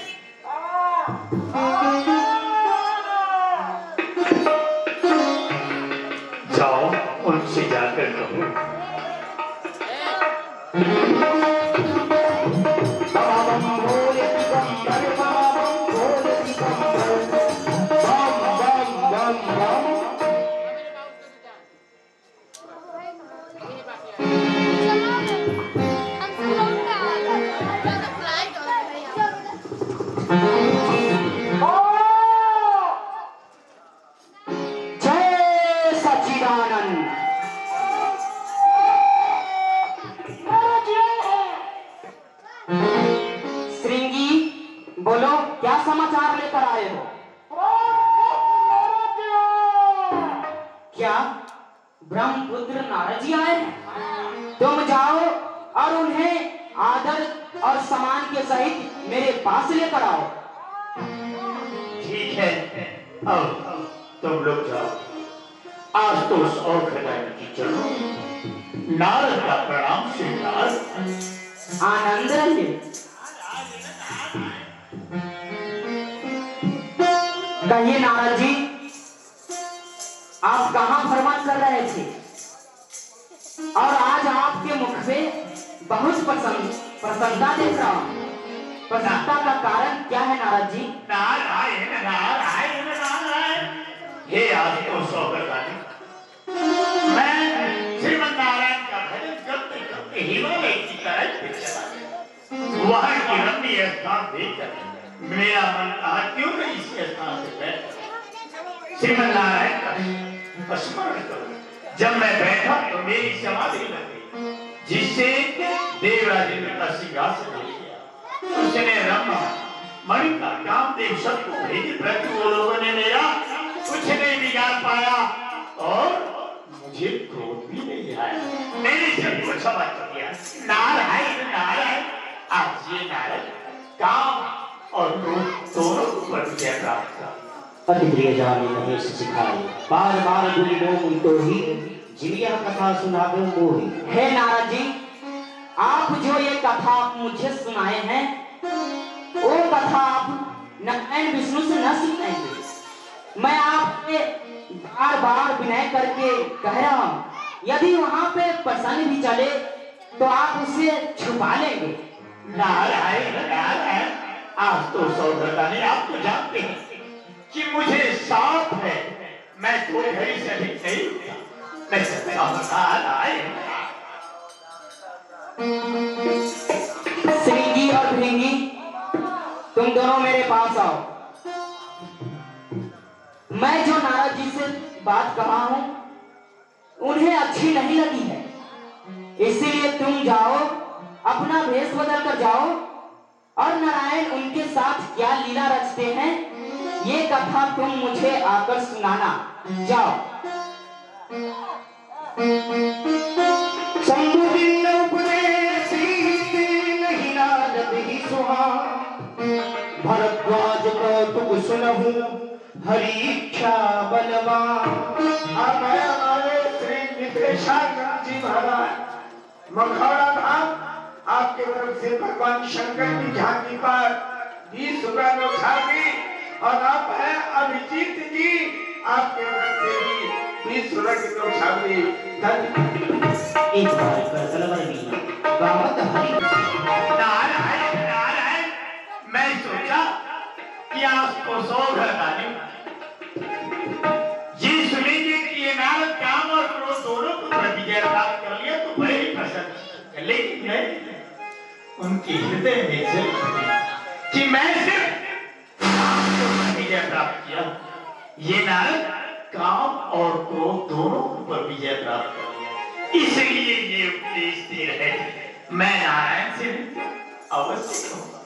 [SPEAKER 6] जाओ उनसे जाकर कहो
[SPEAKER 5] बोलो क्या समाचार लेकर आए हो? क्या ब्रह्मपुत्र नारद जी आए हैं? तुम जाओ और उन्हें आदर और सम्मान के सहित मेरे पास लेकर आओ।
[SPEAKER 6] ठीक है अब तुम लोग जाओ। आज तो उस और खदान की चलो नारद का प्रणाम स्वीकार।
[SPEAKER 5] आनंद रहे। कहिए नारद जी, आप कहाँ भ्रमण कर रहे थे और आज आपके मुख पे बहुत प्रसन्नता देख रहा हूँ। प्रसन्नता का कारण क्या है नारद जी?
[SPEAKER 6] नारायण नारायण नारायण। हे आज तो सौगंधानी, मैं श्रीमन नारायण का भजन करते करते हिमालय की तरफ चला गया। वहां की रमणीय स्थान देखकर मेरा मन कहा क्यों नहीं इस स्थान पे बैठ श्रीमन नारायण का स्मरण करो। जब मैं बैठा तो मेरी समाधि लग गई, जिससे देवराज इंद्र का सिंहासन ले लिया। उसने रमा मणिका कामदेव सबको भेजी, प्रति वो लोगों ने मेरा कुछ नहीं बिगाड़ पाया और मुझे क्रोध भी नहीं आया। मेरी सबको क्षमा कर दिया। नारायण नारायण। आज ये नारायण काम और क्रोध दोनों पर विजय प्राप्त कर।
[SPEAKER 5] अति प्रिय जाने महेश सिखाए, बार बार गुली मोह तो ही जिन यह कथा सुना दो मोही। हे नारद जी, आप जो ये कथा मुझे सुनाए हैं, वो कथा आप नारायण विष्णु से न सुनाएंगे। मैं आपसे बार बार विनय करके कह रहा हूँ, यदि वहाँ पे प्रसन्न भी चले तो आप उसे छुपा लेंगे।
[SPEAKER 6] नारायण नारायण। आज तो सौगंधानी आप तो जानते हैं कि मुझे साफ है, मैं थोड़ी घड़ी से अधिक नहीं रुका। मैं सकता हूँ नारायण।
[SPEAKER 5] श्रृंगी और भृंगी, तुम दोनों मेरे पास आओ। मैं जो नारद जी से बात कहा हूं उन्हें अच्छी नहीं लगी है, इसीलिए तुम जाओ, अपना भेष बदल कर जाओ और नारायण उनके साथ क्या लीला रचते हैं ये कथा तुम मुझे आकर सुनाना। जाओ। भरद्वाज कौतुक सुनहु हरि इच्छा बलवान।
[SPEAKER 6] अब मैं हमारे श्री विदेशानंद जी महाराज मखौड़ा धाम आपके तरफ से भगवान शंकर की झांकी पर 20 रुपए नौछावी और आप हैं अभिजीत जी, आपके तरफ से भी 20 रुपए की नौछावी।
[SPEAKER 5] एक बार कर तलवर बीना बाबत हरि।
[SPEAKER 6] नारायण नारायण। मैं सोचा कि आपको सौगंधानी ये सुनेंगे कि ये नारद काम और क्रोध दोनों को विजय प्राप्त कर लिया तो बड़े ही प्रसन्न, लेकिन नहीं, उनके हृदय में जल उठी कि मैं सिर्फ विजय प्राप्त किया, ये नारद काम और क्रोध दोनों पर विजय प्राप्त कर, इसलिए ये उपदेश दे रहे थे। मैं नारायण से अवश्य कहूंगा,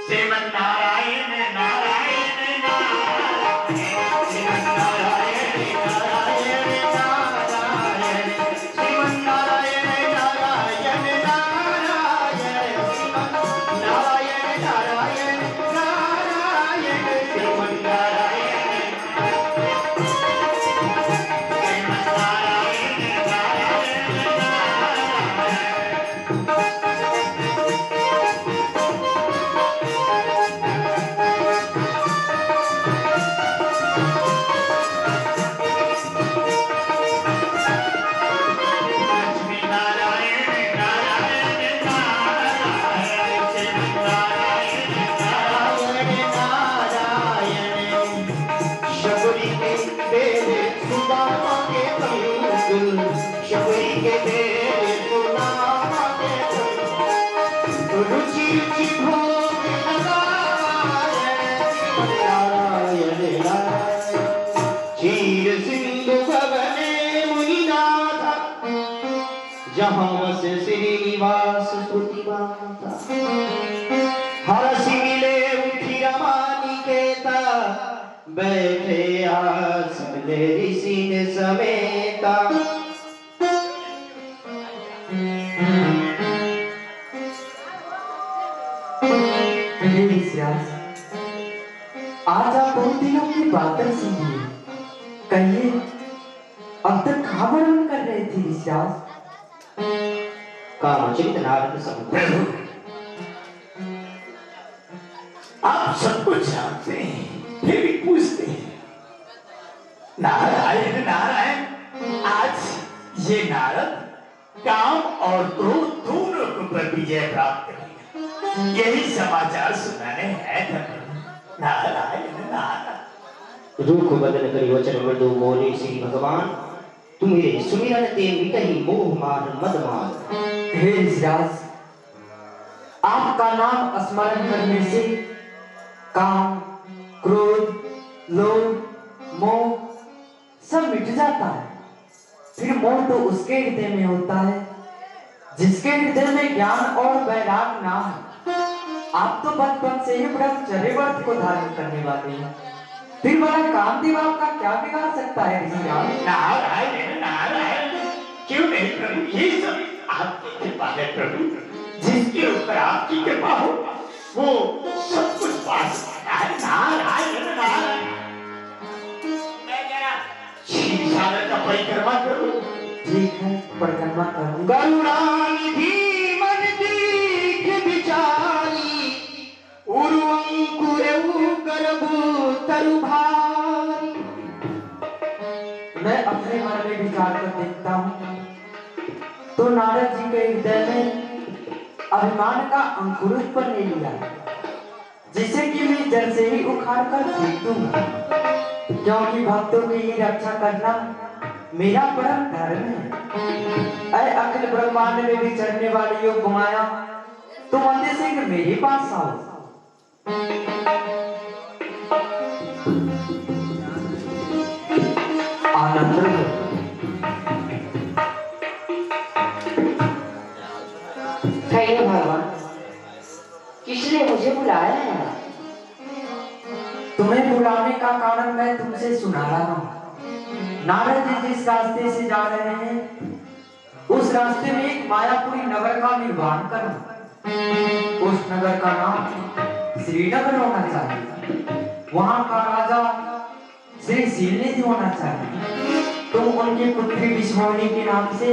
[SPEAKER 6] श्रीमन नारायण नारायण नारायण, श्रीमन नारायण नारायण नारायण, श्रीमन नारायण नारायण नारायण, श्रीमन नारायण नारायण नारायण, श्रीमन नारायण जहाँ वसे श्रीनिवास स्तुति माता, हरसि मिले उठी रमानिकेता, बैठे आसन ले ऋषि ने समेता।
[SPEAKER 5] आज आप बहुत दिनों की बातें सुनिए, कहिए अब तक कहाँ वर्णन कर रहे थे ऋषिराज?
[SPEAKER 2] कामचित नारद समुद्र,
[SPEAKER 6] आप सब कुछ जानते हैं, फिर भी पूछते हैं। नारायण नारायण, आज ये नारद काम और क्रोध दोनों पर विजय प्राप्त करेगा, यही समाचार सुनाने आए थे। नारायण नारायण।
[SPEAKER 2] रूख बदन करी वचन मृदु बोले श्री भगवान, तुम्हें सुमिरन ते विकही मोह मार मद मार।
[SPEAKER 5] हे ऋषिराज, आपका नाम स्मरण करने से काम, क्रोध, लोभ, मोह सब मिट जाता है। फिर मोह तो उसके हृदय में होता है जिसके हृदय में ज्ञान और वैराग ना है। आप तो बचपन से ही ब्रह्मचर्य व्रत को धारण करने वाले हैं, फिर बड़ा कामदेव आपका क्या बिगाड़ सकता है ऋषिराज?
[SPEAKER 6] नारायण नारायण, क्यों नहीं प्रभु, ये सब आपकी कृपा है प्रभु। जिसके ऊपर आपकी कृपा हो वो सब कुछ पास करता है। नारायण नारायण। मैं जरा शीशाला का परिक्रमा करूं?
[SPEAKER 5] ठीक है, परिक्रमा करूं।
[SPEAKER 2] करुणानिधि मन दीख विचारी, उरुअंकुरऊ गर्भु तरु भारी।
[SPEAKER 5] मैं अपने मन में विचार कर देखता हूँ तो नारद जी के हृदय में अभिमान का अंकुर उत्पन्न नहीं लिया, जिसे कि मैं जड़ से ही उखाड़ कर फेंक दूंगा, क्योंकि भक्तों की ही रक्षा करना मेरा परम धर्म है। ऐ अखिल ब्रह्मांड में विचरने वाली योग माया, तुम अंधे सिंह मेरे पास आओ। आनंद
[SPEAKER 7] भगवान, किसने मुझे बुलाया है?
[SPEAKER 5] तुम्हें बुलाने का कारण मैं तुमसे सुना रहा हूँ। नारद जी जिस रास्ते से जा रहे हैं उस रास्ते में एक मायापुरी नगर का निर्माण करो। उस नगर का नाम श्रीनगर होना चाहिए। वहाँ का राजा श्री शीलनिधि होना चाहिए। तुम उनकी पुत्री विश्वमणि के नाम से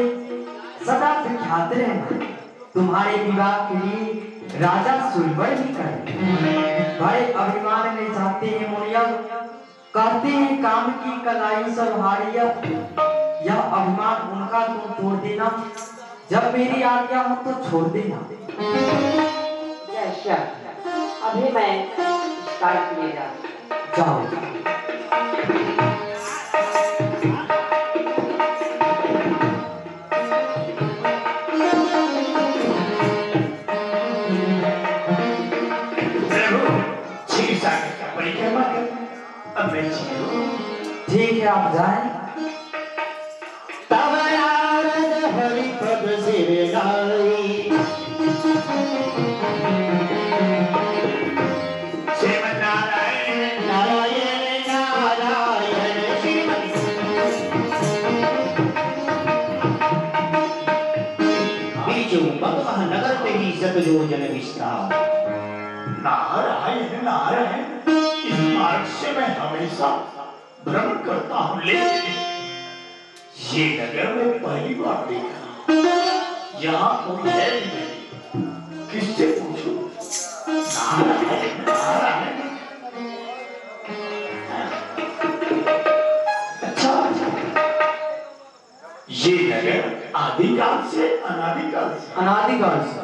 [SPEAKER 5] सदा विख्यात रहना। तुम्हारे विवाह के लिए राजा सुरवर भी करे। बड़े अभिमान में जाते हैं मुनिया, कहते हैं काम की कलाई संभालिया। यह अभिमान उनका तुम तोड़ देना, जब मेरी आज्ञा हो तो छोड़ देना।
[SPEAKER 7] जय अभी मैं शिकार के लिए
[SPEAKER 5] जाओ।
[SPEAKER 6] परिक्रमा कर, अब मैं चलूं।
[SPEAKER 5] ठीक है, आप जाएं। तब नारद हरि पद सिर नाई,
[SPEAKER 6] श्रीमद् नारायण
[SPEAKER 5] नारायण नारायण श्रीमन् बीचों बगवह नगर पे ही सतयोजन विस्तार।
[SPEAKER 6] नारायण नारायण, इस मार्ग से मैं हमेशा भ्रमण करता हूँ, लेकिन ये नगर में पहली बार देखा। यहाँ कोई है भी नहीं, किससे पूछूं? नारायण नारायण। अच्छा, ये नगर आदिकाल से अनादिकाल से?
[SPEAKER 5] अनादिकाल से।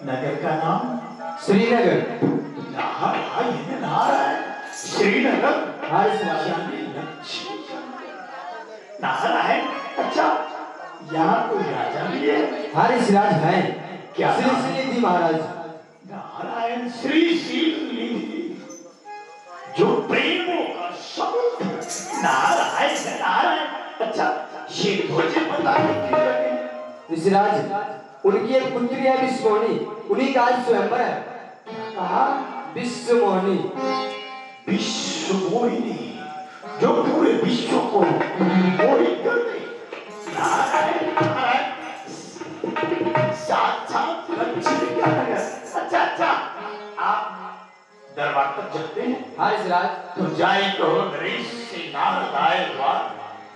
[SPEAKER 6] नगर का नाम
[SPEAKER 5] श्रीनगर।
[SPEAKER 6] नारायण नारायण, श्रीनगर। नारायण, अच्छा, यहाँ कोई राजा भी है?
[SPEAKER 5] हरीश राज है।
[SPEAKER 6] क्या
[SPEAKER 5] श्री
[SPEAKER 6] नाम?
[SPEAKER 5] श्रीनिधि महाराज।
[SPEAKER 6] नारायण श्री श्रीनिधि, जो प्रेमों का समुद्र। नारायण नारायण, अच्छा, ये मुझे पता नहीं।
[SPEAKER 5] ऋषिराज, उनकी एक पुत्री है विश्वमोहिनी, उन्हीं का आज स्वयंवर है। कहा विश्वमोहिनी।
[SPEAKER 6] विश्वमोहिनी, जो पूरे विश्व को मोहित कर दे। नारायण नारायण, साक्षात लक्ष्मी का नगर। अच्छा अच्छा, आप दरबार तक चलते हैं?
[SPEAKER 5] हाँ ऋषिराज।
[SPEAKER 6] तो जाई कहो नरेश से नारद आए द्वार,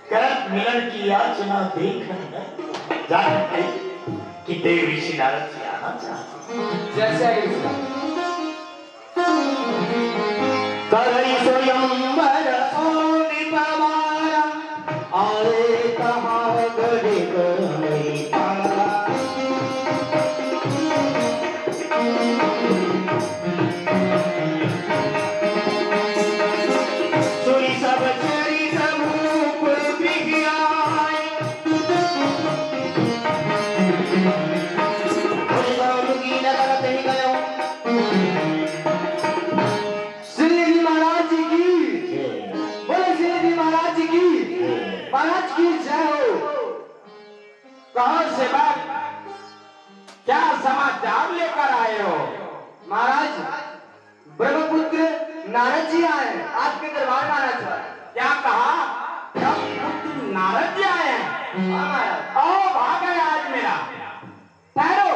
[SPEAKER 6] करत मिलन की याचना देख जानते कि देव ऋषि नारद से आना चाहते।
[SPEAKER 5] जैसे आगे ऋषिराज। करई स्वयंवर सोनि पवारा, आए कहाँ गड़े गई पारा। सुनी सब चरित रूप विज्ञान, कोई बालुकी नगर ते गयो। श्रीनिधि महाराज की, बोले श्रीनिधि महाराज की, महाराज की जय हो। कहाँ से बात, क्या समाचार लेकर आए हो? महाराज, ब्रह्मपुत्र नारद जी आए हैं आपके दरबार में आना चाह। क्या कहा? ब्रह्मपुत्र नारद जी आए हैं। हाँ महाराज। आओ, भाग गया आज मेरा। ठहरो,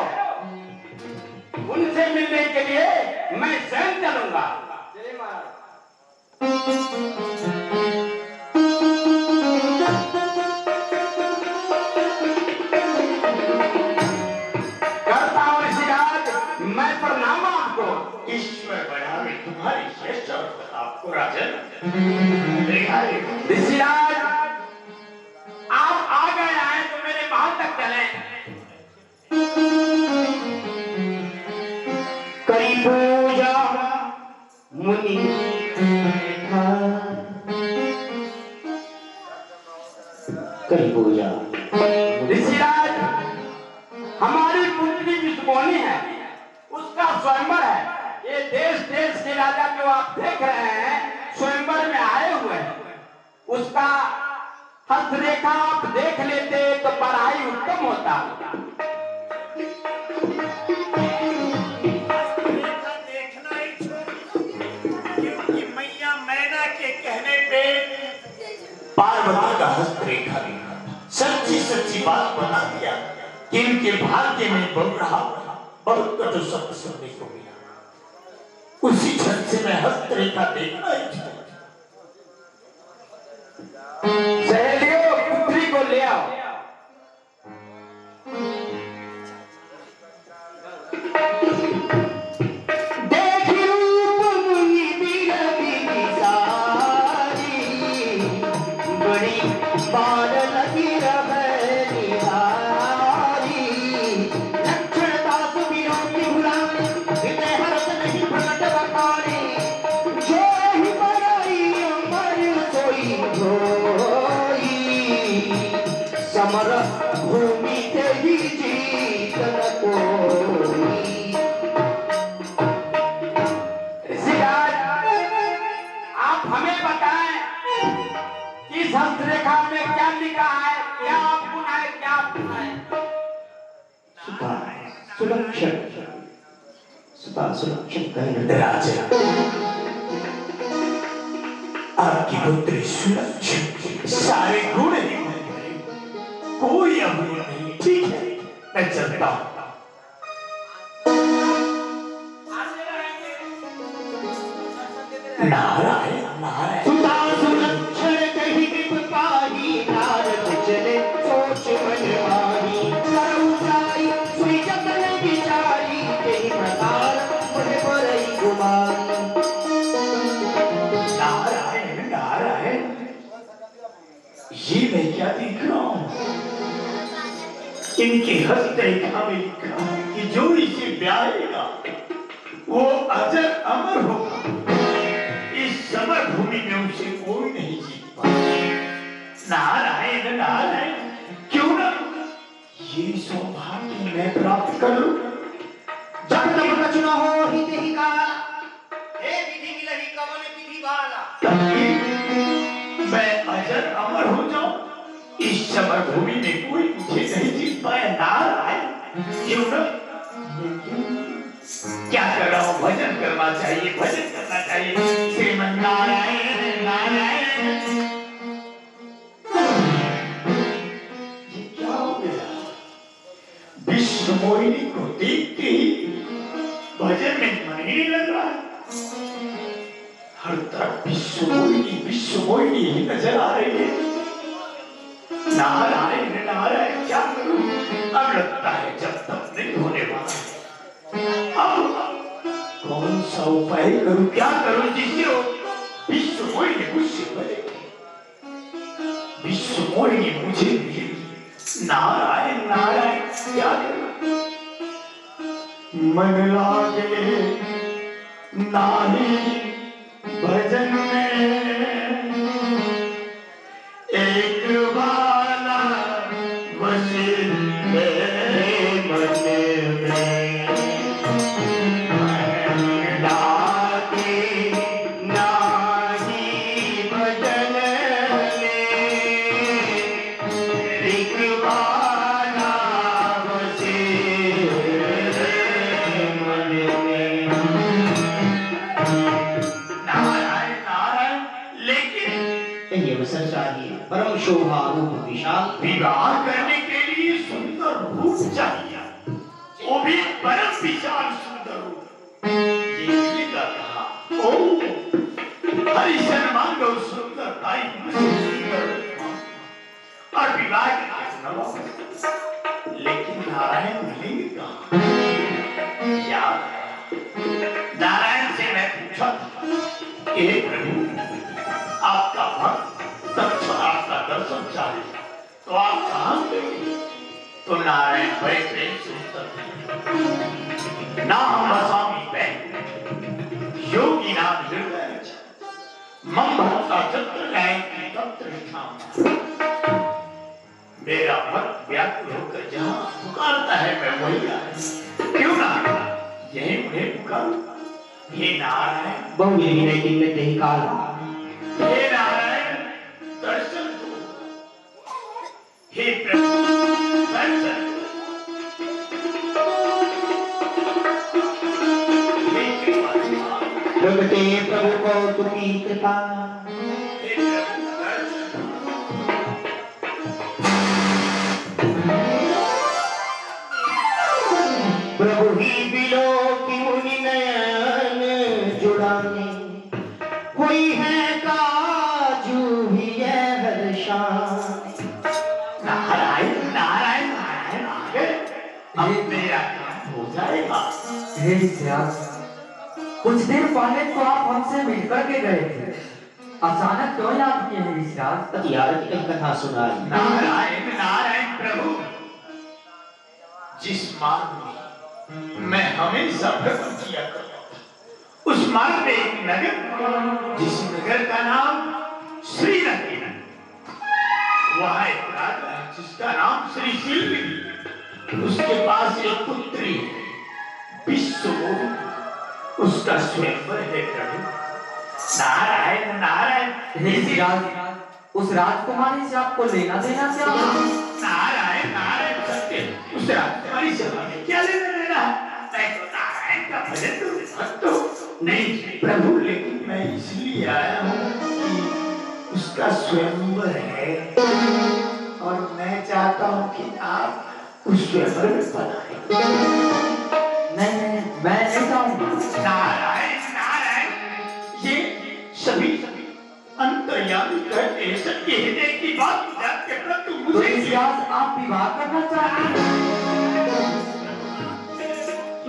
[SPEAKER 5] उनसे मिलने के लिए मैं स्वयं चलूंगा। चलिए महाराज। करता हूँ ऋषिराज, मैं प्रणाम आपको।
[SPEAKER 6] ईश्वर बढ़ावे तुम्हारी श्रेष्ठ और आपको राजन।
[SPEAKER 3] ऋषिराज, आप आ गए आए तो मेरे महल तक चले।
[SPEAKER 5] करी पूजा मुनि करी पूजा।
[SPEAKER 3] ऋषिराज, हमारी पुत्री विश्वमोहिनी है, उसका स्वयंवर है। ये देश देश के राजा जो आप देख रहे हैं स्वयंवर में आए हुए हैं, उसका हस्तरेखा आप देख लेते तो पढ़ाई उत्तम होता।
[SPEAKER 6] देखना ही क्योंकि मैया मैना के कहने पे पार्वती का हस्तरेखा देखा, सच्ची सच्ची बात बता दिया कि इनके भाग्य में बढ़ रहा बहुत कटु शब्द सुनने को मिला। उसी क्षण से मैं हस्तरेखा देखना ही चाहता।
[SPEAKER 3] सहेलियों, पुत्री को ले आओ।
[SPEAKER 5] देखी रूप मुनि बिरही बिसारी, बड़ी बार लगी रहे निहारी। लक्षण दास विरोधी भुलाने, हृदय हरत नहीं प्रकट बखाने। जो ही सुरक्षित कहीं
[SPEAKER 6] राजा, आपकी पुत्री सुरक्षित, सारे गुण ही मिले, कोई अभूत नहीं। ठीक है, मैं चलता हूँ। नारायण नारायण।
[SPEAKER 5] सुता सुलक्षण कहीं कृपाही, नारद चले सोच मनमानी, करउताई सुई जतन विचारी, यही प्रकार मुझे परई गुमानी।
[SPEAKER 6] नारायण नारायण, ये मैं क्या देख रहा हूँ? इनके हस्तरेखा में लिखा है कि जो इसे ब्याहेगा वो अजर अमर होगा। इस समर भूमि में उसे कोई नहीं जीत पाएगा। नारायण नारायण, क्यों ना ये सौभाग्य मैं प्राप्त कर लूं?
[SPEAKER 5] जब तब रचना हो ही तेहि काला,
[SPEAKER 3] हे विधि मिलहि कवन विधि वाला।
[SPEAKER 6] ताकि मैं अजर अमर हो जाऊं। इस समर भूमि में कोई मुझे नहीं जीत पाए। नारायण, क्यों ना? क्या कर रहा हूँ? भजन करना चाहिए, भजन करना चाहिए। श्रीमन नारायण नारायण। ये क्या हो गया? विश्व मोहिनी को देखते ही भजन में मन ही नहीं लग रहा। हर तरफ विश्व मोहिनी ही नजर आ रही है। नारायण नारायण, क्या करूं? अब लगता है जब तक नहीं होने वाला है। अब कौन सा उपाय करूं, क्या करूं जिससे वो विश्व मोहिनी मुझसे बने? विश्व मोहिनी मुझे मिलेगी। नारायण नारायण, क्या करूं? मन लागे नाही भजन में, एक बाला बसे मेरे मन में। मन लागे नाही भजन में, एक बाला बसे मेरे मन में। नारायण नारायण, लेकिन
[SPEAKER 5] ये अवसर चाहिए, परम शोभा रूप विशाल।
[SPEAKER 6] विवाह करने के लिए सुंदर रूप चाहिए, वो भी परम विशाल सुंदर रूप। ये मिलेगा कहाँ? ओ हरिशन मांगो सुंदर भाई, मुझे सुंदर रूप मांगो और विवाह के नवा। लेकिन नारायण मिलेंगे कहाँ? याद आया, नारायण से मैं पूछा था, हे प्रभु, आपका भक्त तत्क्षण आपका दर्शन चाहे तो आप कहाँ गए? तो नारायण बड़े प्रेम से उत्तर दिए, ना हम स्वामी बैठ योगी नाम हृदय मम भक्ता चत्र गायत्री तत्र ठाम। मेरा भक्त व्याकुल होकर जहाँ पुकारता है मैं वही आया। क्यों ना यही उन्हें पुकारूं? हे नारायण,
[SPEAKER 5] बहु विनय किन्नत तेहि काला,
[SPEAKER 6] हे नारायण, दर्शन दो। हे प्रभु, दर्शन दो। हे कृपा निधान,
[SPEAKER 5] प्रगटे प्रभु कौतुकी कृपा।
[SPEAKER 6] हे प्रभु, दर्शन दो।
[SPEAKER 5] प्रभु ही बिलो की मुनि नयन जुड़ाने, कोई है काजू भी है हर्षान।
[SPEAKER 6] नारायण नारायण नारायण, आ गए। अब मेरा काम हो जाएगा।
[SPEAKER 2] हे विश्वास, कुछ देर पहले तो आप हमसे मिलकर के गए थे, अचानक क्यों याद किए हैं विश्वास?
[SPEAKER 5] यार की कथा सुनाई।
[SPEAKER 6] नारायण नारायण प्रभु, जिस मार्ग में मैं हमेशा भ्रमण किया करता था, उस मार्ग में एक नगर, जिस नगर का नाम श्रीनगर, वहाँ एक राजा है जिसका नाम श्री शिल्पी। उसके पास एक पुत्री है विश्वमोहिनी, उसका स्वयंवर है प्रभु। नारायण नारायण,
[SPEAKER 2] हे विश्वास, उस राजकुमारी से आपको लेना देना क्या?
[SPEAKER 6] नारायण नारायण, सत्य, उस राजकुमारी से हमें क्या लेना देना है? का भजन करूं भक्त हो। नहीं प्रभु, लेकिन मैं इसलिए आया हूँ कि उसका स्वयंवर है और मैं चाहता हूँ कि आप उस स्वयंवर में पधारें।
[SPEAKER 5] नहीं, मैं नहीं जाऊंगा।
[SPEAKER 6] नारायण नारायण, ये सभी अंतर्यामी कहते हैं, सबके हृदय की बात जानते हैं, परंतु
[SPEAKER 5] तो
[SPEAKER 6] मुझे
[SPEAKER 5] इस व्यास आप विवाह करना चाहते हैं?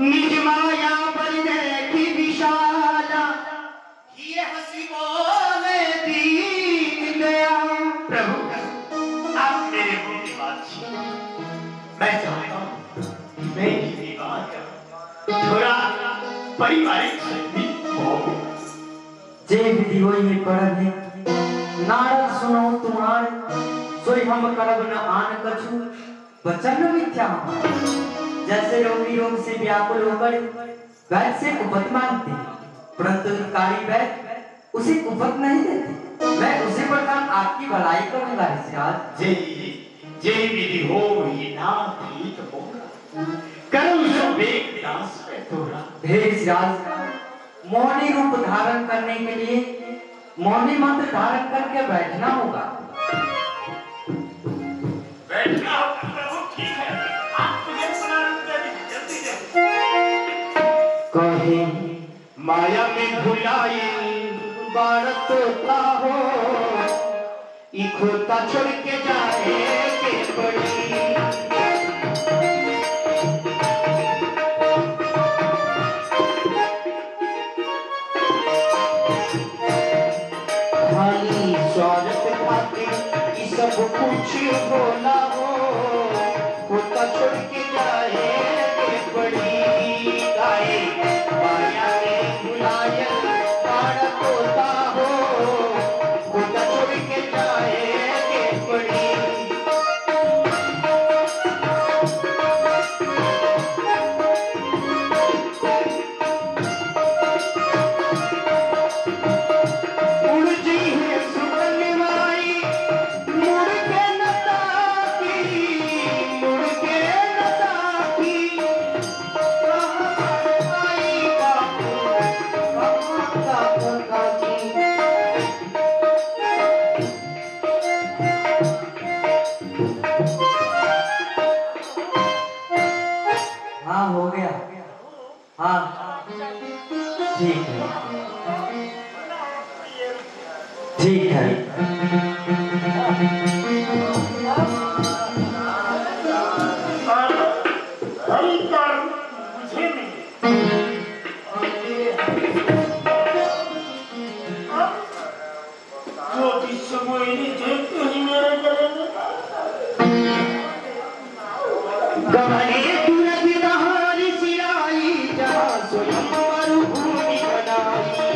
[SPEAKER 6] निज माया बलिदे की विशाला,
[SPEAKER 4] ये हंसी बोले दीन दया।
[SPEAKER 6] प्रभु आप मेरे मुंह की बात छीन, मैं चाहता हूँ कि मैं भी विवाह करूं, थोड़ा पारिवारिक संगीत हो।
[SPEAKER 5] जय विधि होई में पड़ब है, नारद सुनो तुम्हारे, सोई हम करब न आन कछु, वचन मिथ्या हमारे। जैसे रोगी रोग से व्याकुल होकर वैद्य से कुपथ मांगते हैं, परंतु कारी वैद्य उसे कुपथ नहीं देते। मैं उसी प्रकार आपकी भलाई करूंगा ऋषिराज।
[SPEAKER 6] जय विधि हो ही नाथ ही तो होगा, करो सो वेग दास में तोड़ा।
[SPEAKER 5] हे ऋषिराज, मौनी रूप धारण करने के लिए मौनी मंत्र धारण करके बैठना होगा।
[SPEAKER 6] बैठना होगा प्रभु, ठीक है, आप मुझे प्रणाम कर दीजिए, जल्दी जल्दी।
[SPEAKER 5] कहे
[SPEAKER 6] माया में भुलाई
[SPEAKER 5] बारत होता हो, इखोता छोड़ के जाए के बड़ी। खाली स्वागत खातिर ये सब कुछ बोला हो, होता छोड़ के जाए के बड़ी। गाए माया में भुलाए बारत होता हो, होता छोड़ के जाए के बड़ी। उड़ जी है सुकनवाई, मुड़ के न ताकी, मुड़ के न ताकी। कहाँ आई बापू, कहाँ का काकी। हाँ हो गया, हाँ ठीक है, ठीक है।
[SPEAKER 6] हरि कर मुझे नहीं, जो विश्व मोहिनी देखते ही मेरे गले में
[SPEAKER 5] गहरे तुरग दहार सिराई, जहाँ स्वयं मरुभूमि बनाई।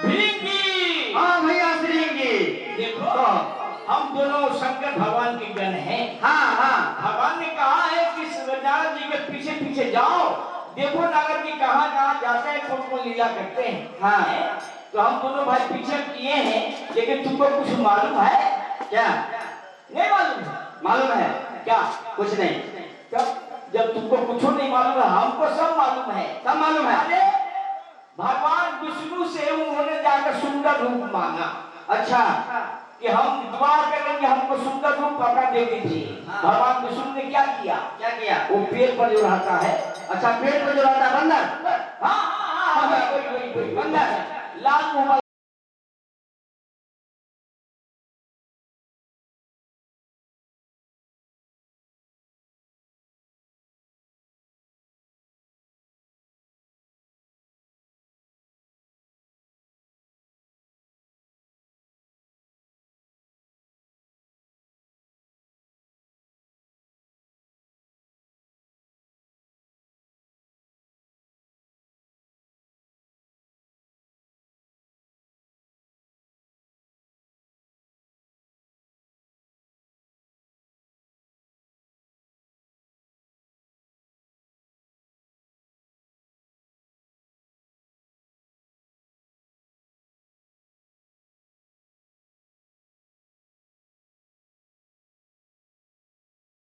[SPEAKER 3] भिंगी,
[SPEAKER 5] हाँ भैया श्रींगी।
[SPEAKER 3] देखो हम दोनों शंकर भगवान के गण हैं।
[SPEAKER 5] हाँ हाँ,
[SPEAKER 3] भगवान ने कहा है कि नारद जी के पीछे पीछे जाओ, देखो नारद जी कहाँ कहाँ जाते हैं, कौन कौन लीला करते हैं।
[SPEAKER 5] हाँ।
[SPEAKER 3] तो हम दोनों भाई पीछे किए हैं, लेकिन तुमको कुछ मालूम है
[SPEAKER 5] क्या
[SPEAKER 3] नहीं? मालूम है?
[SPEAKER 5] मालूम है?
[SPEAKER 3] क्या?
[SPEAKER 5] कुछ नहीं।
[SPEAKER 3] जब तुमको कुछ नहीं मालूम है, हमको सब मालूम है।
[SPEAKER 5] सब मालूम है।
[SPEAKER 3] अरे भगवान विष्णु से उन्होंने जाकर सुंदर रूप मांगा।
[SPEAKER 5] अच्छा,
[SPEAKER 3] कि हम दुआ करेंगे, हमको सुंदर रूप अपना दे दीजिए। भगवान विष्णु ने क्या किया?
[SPEAKER 5] क्या किया?
[SPEAKER 3] वो पेड़ पर जो रहता है,
[SPEAKER 5] अच्छा पेट पे जो रहता है बंदर।
[SPEAKER 3] हाँ हाँ हाँ, वही, वही, वही, वही,
[SPEAKER 5] बंदर
[SPEAKER 3] लाल मुंह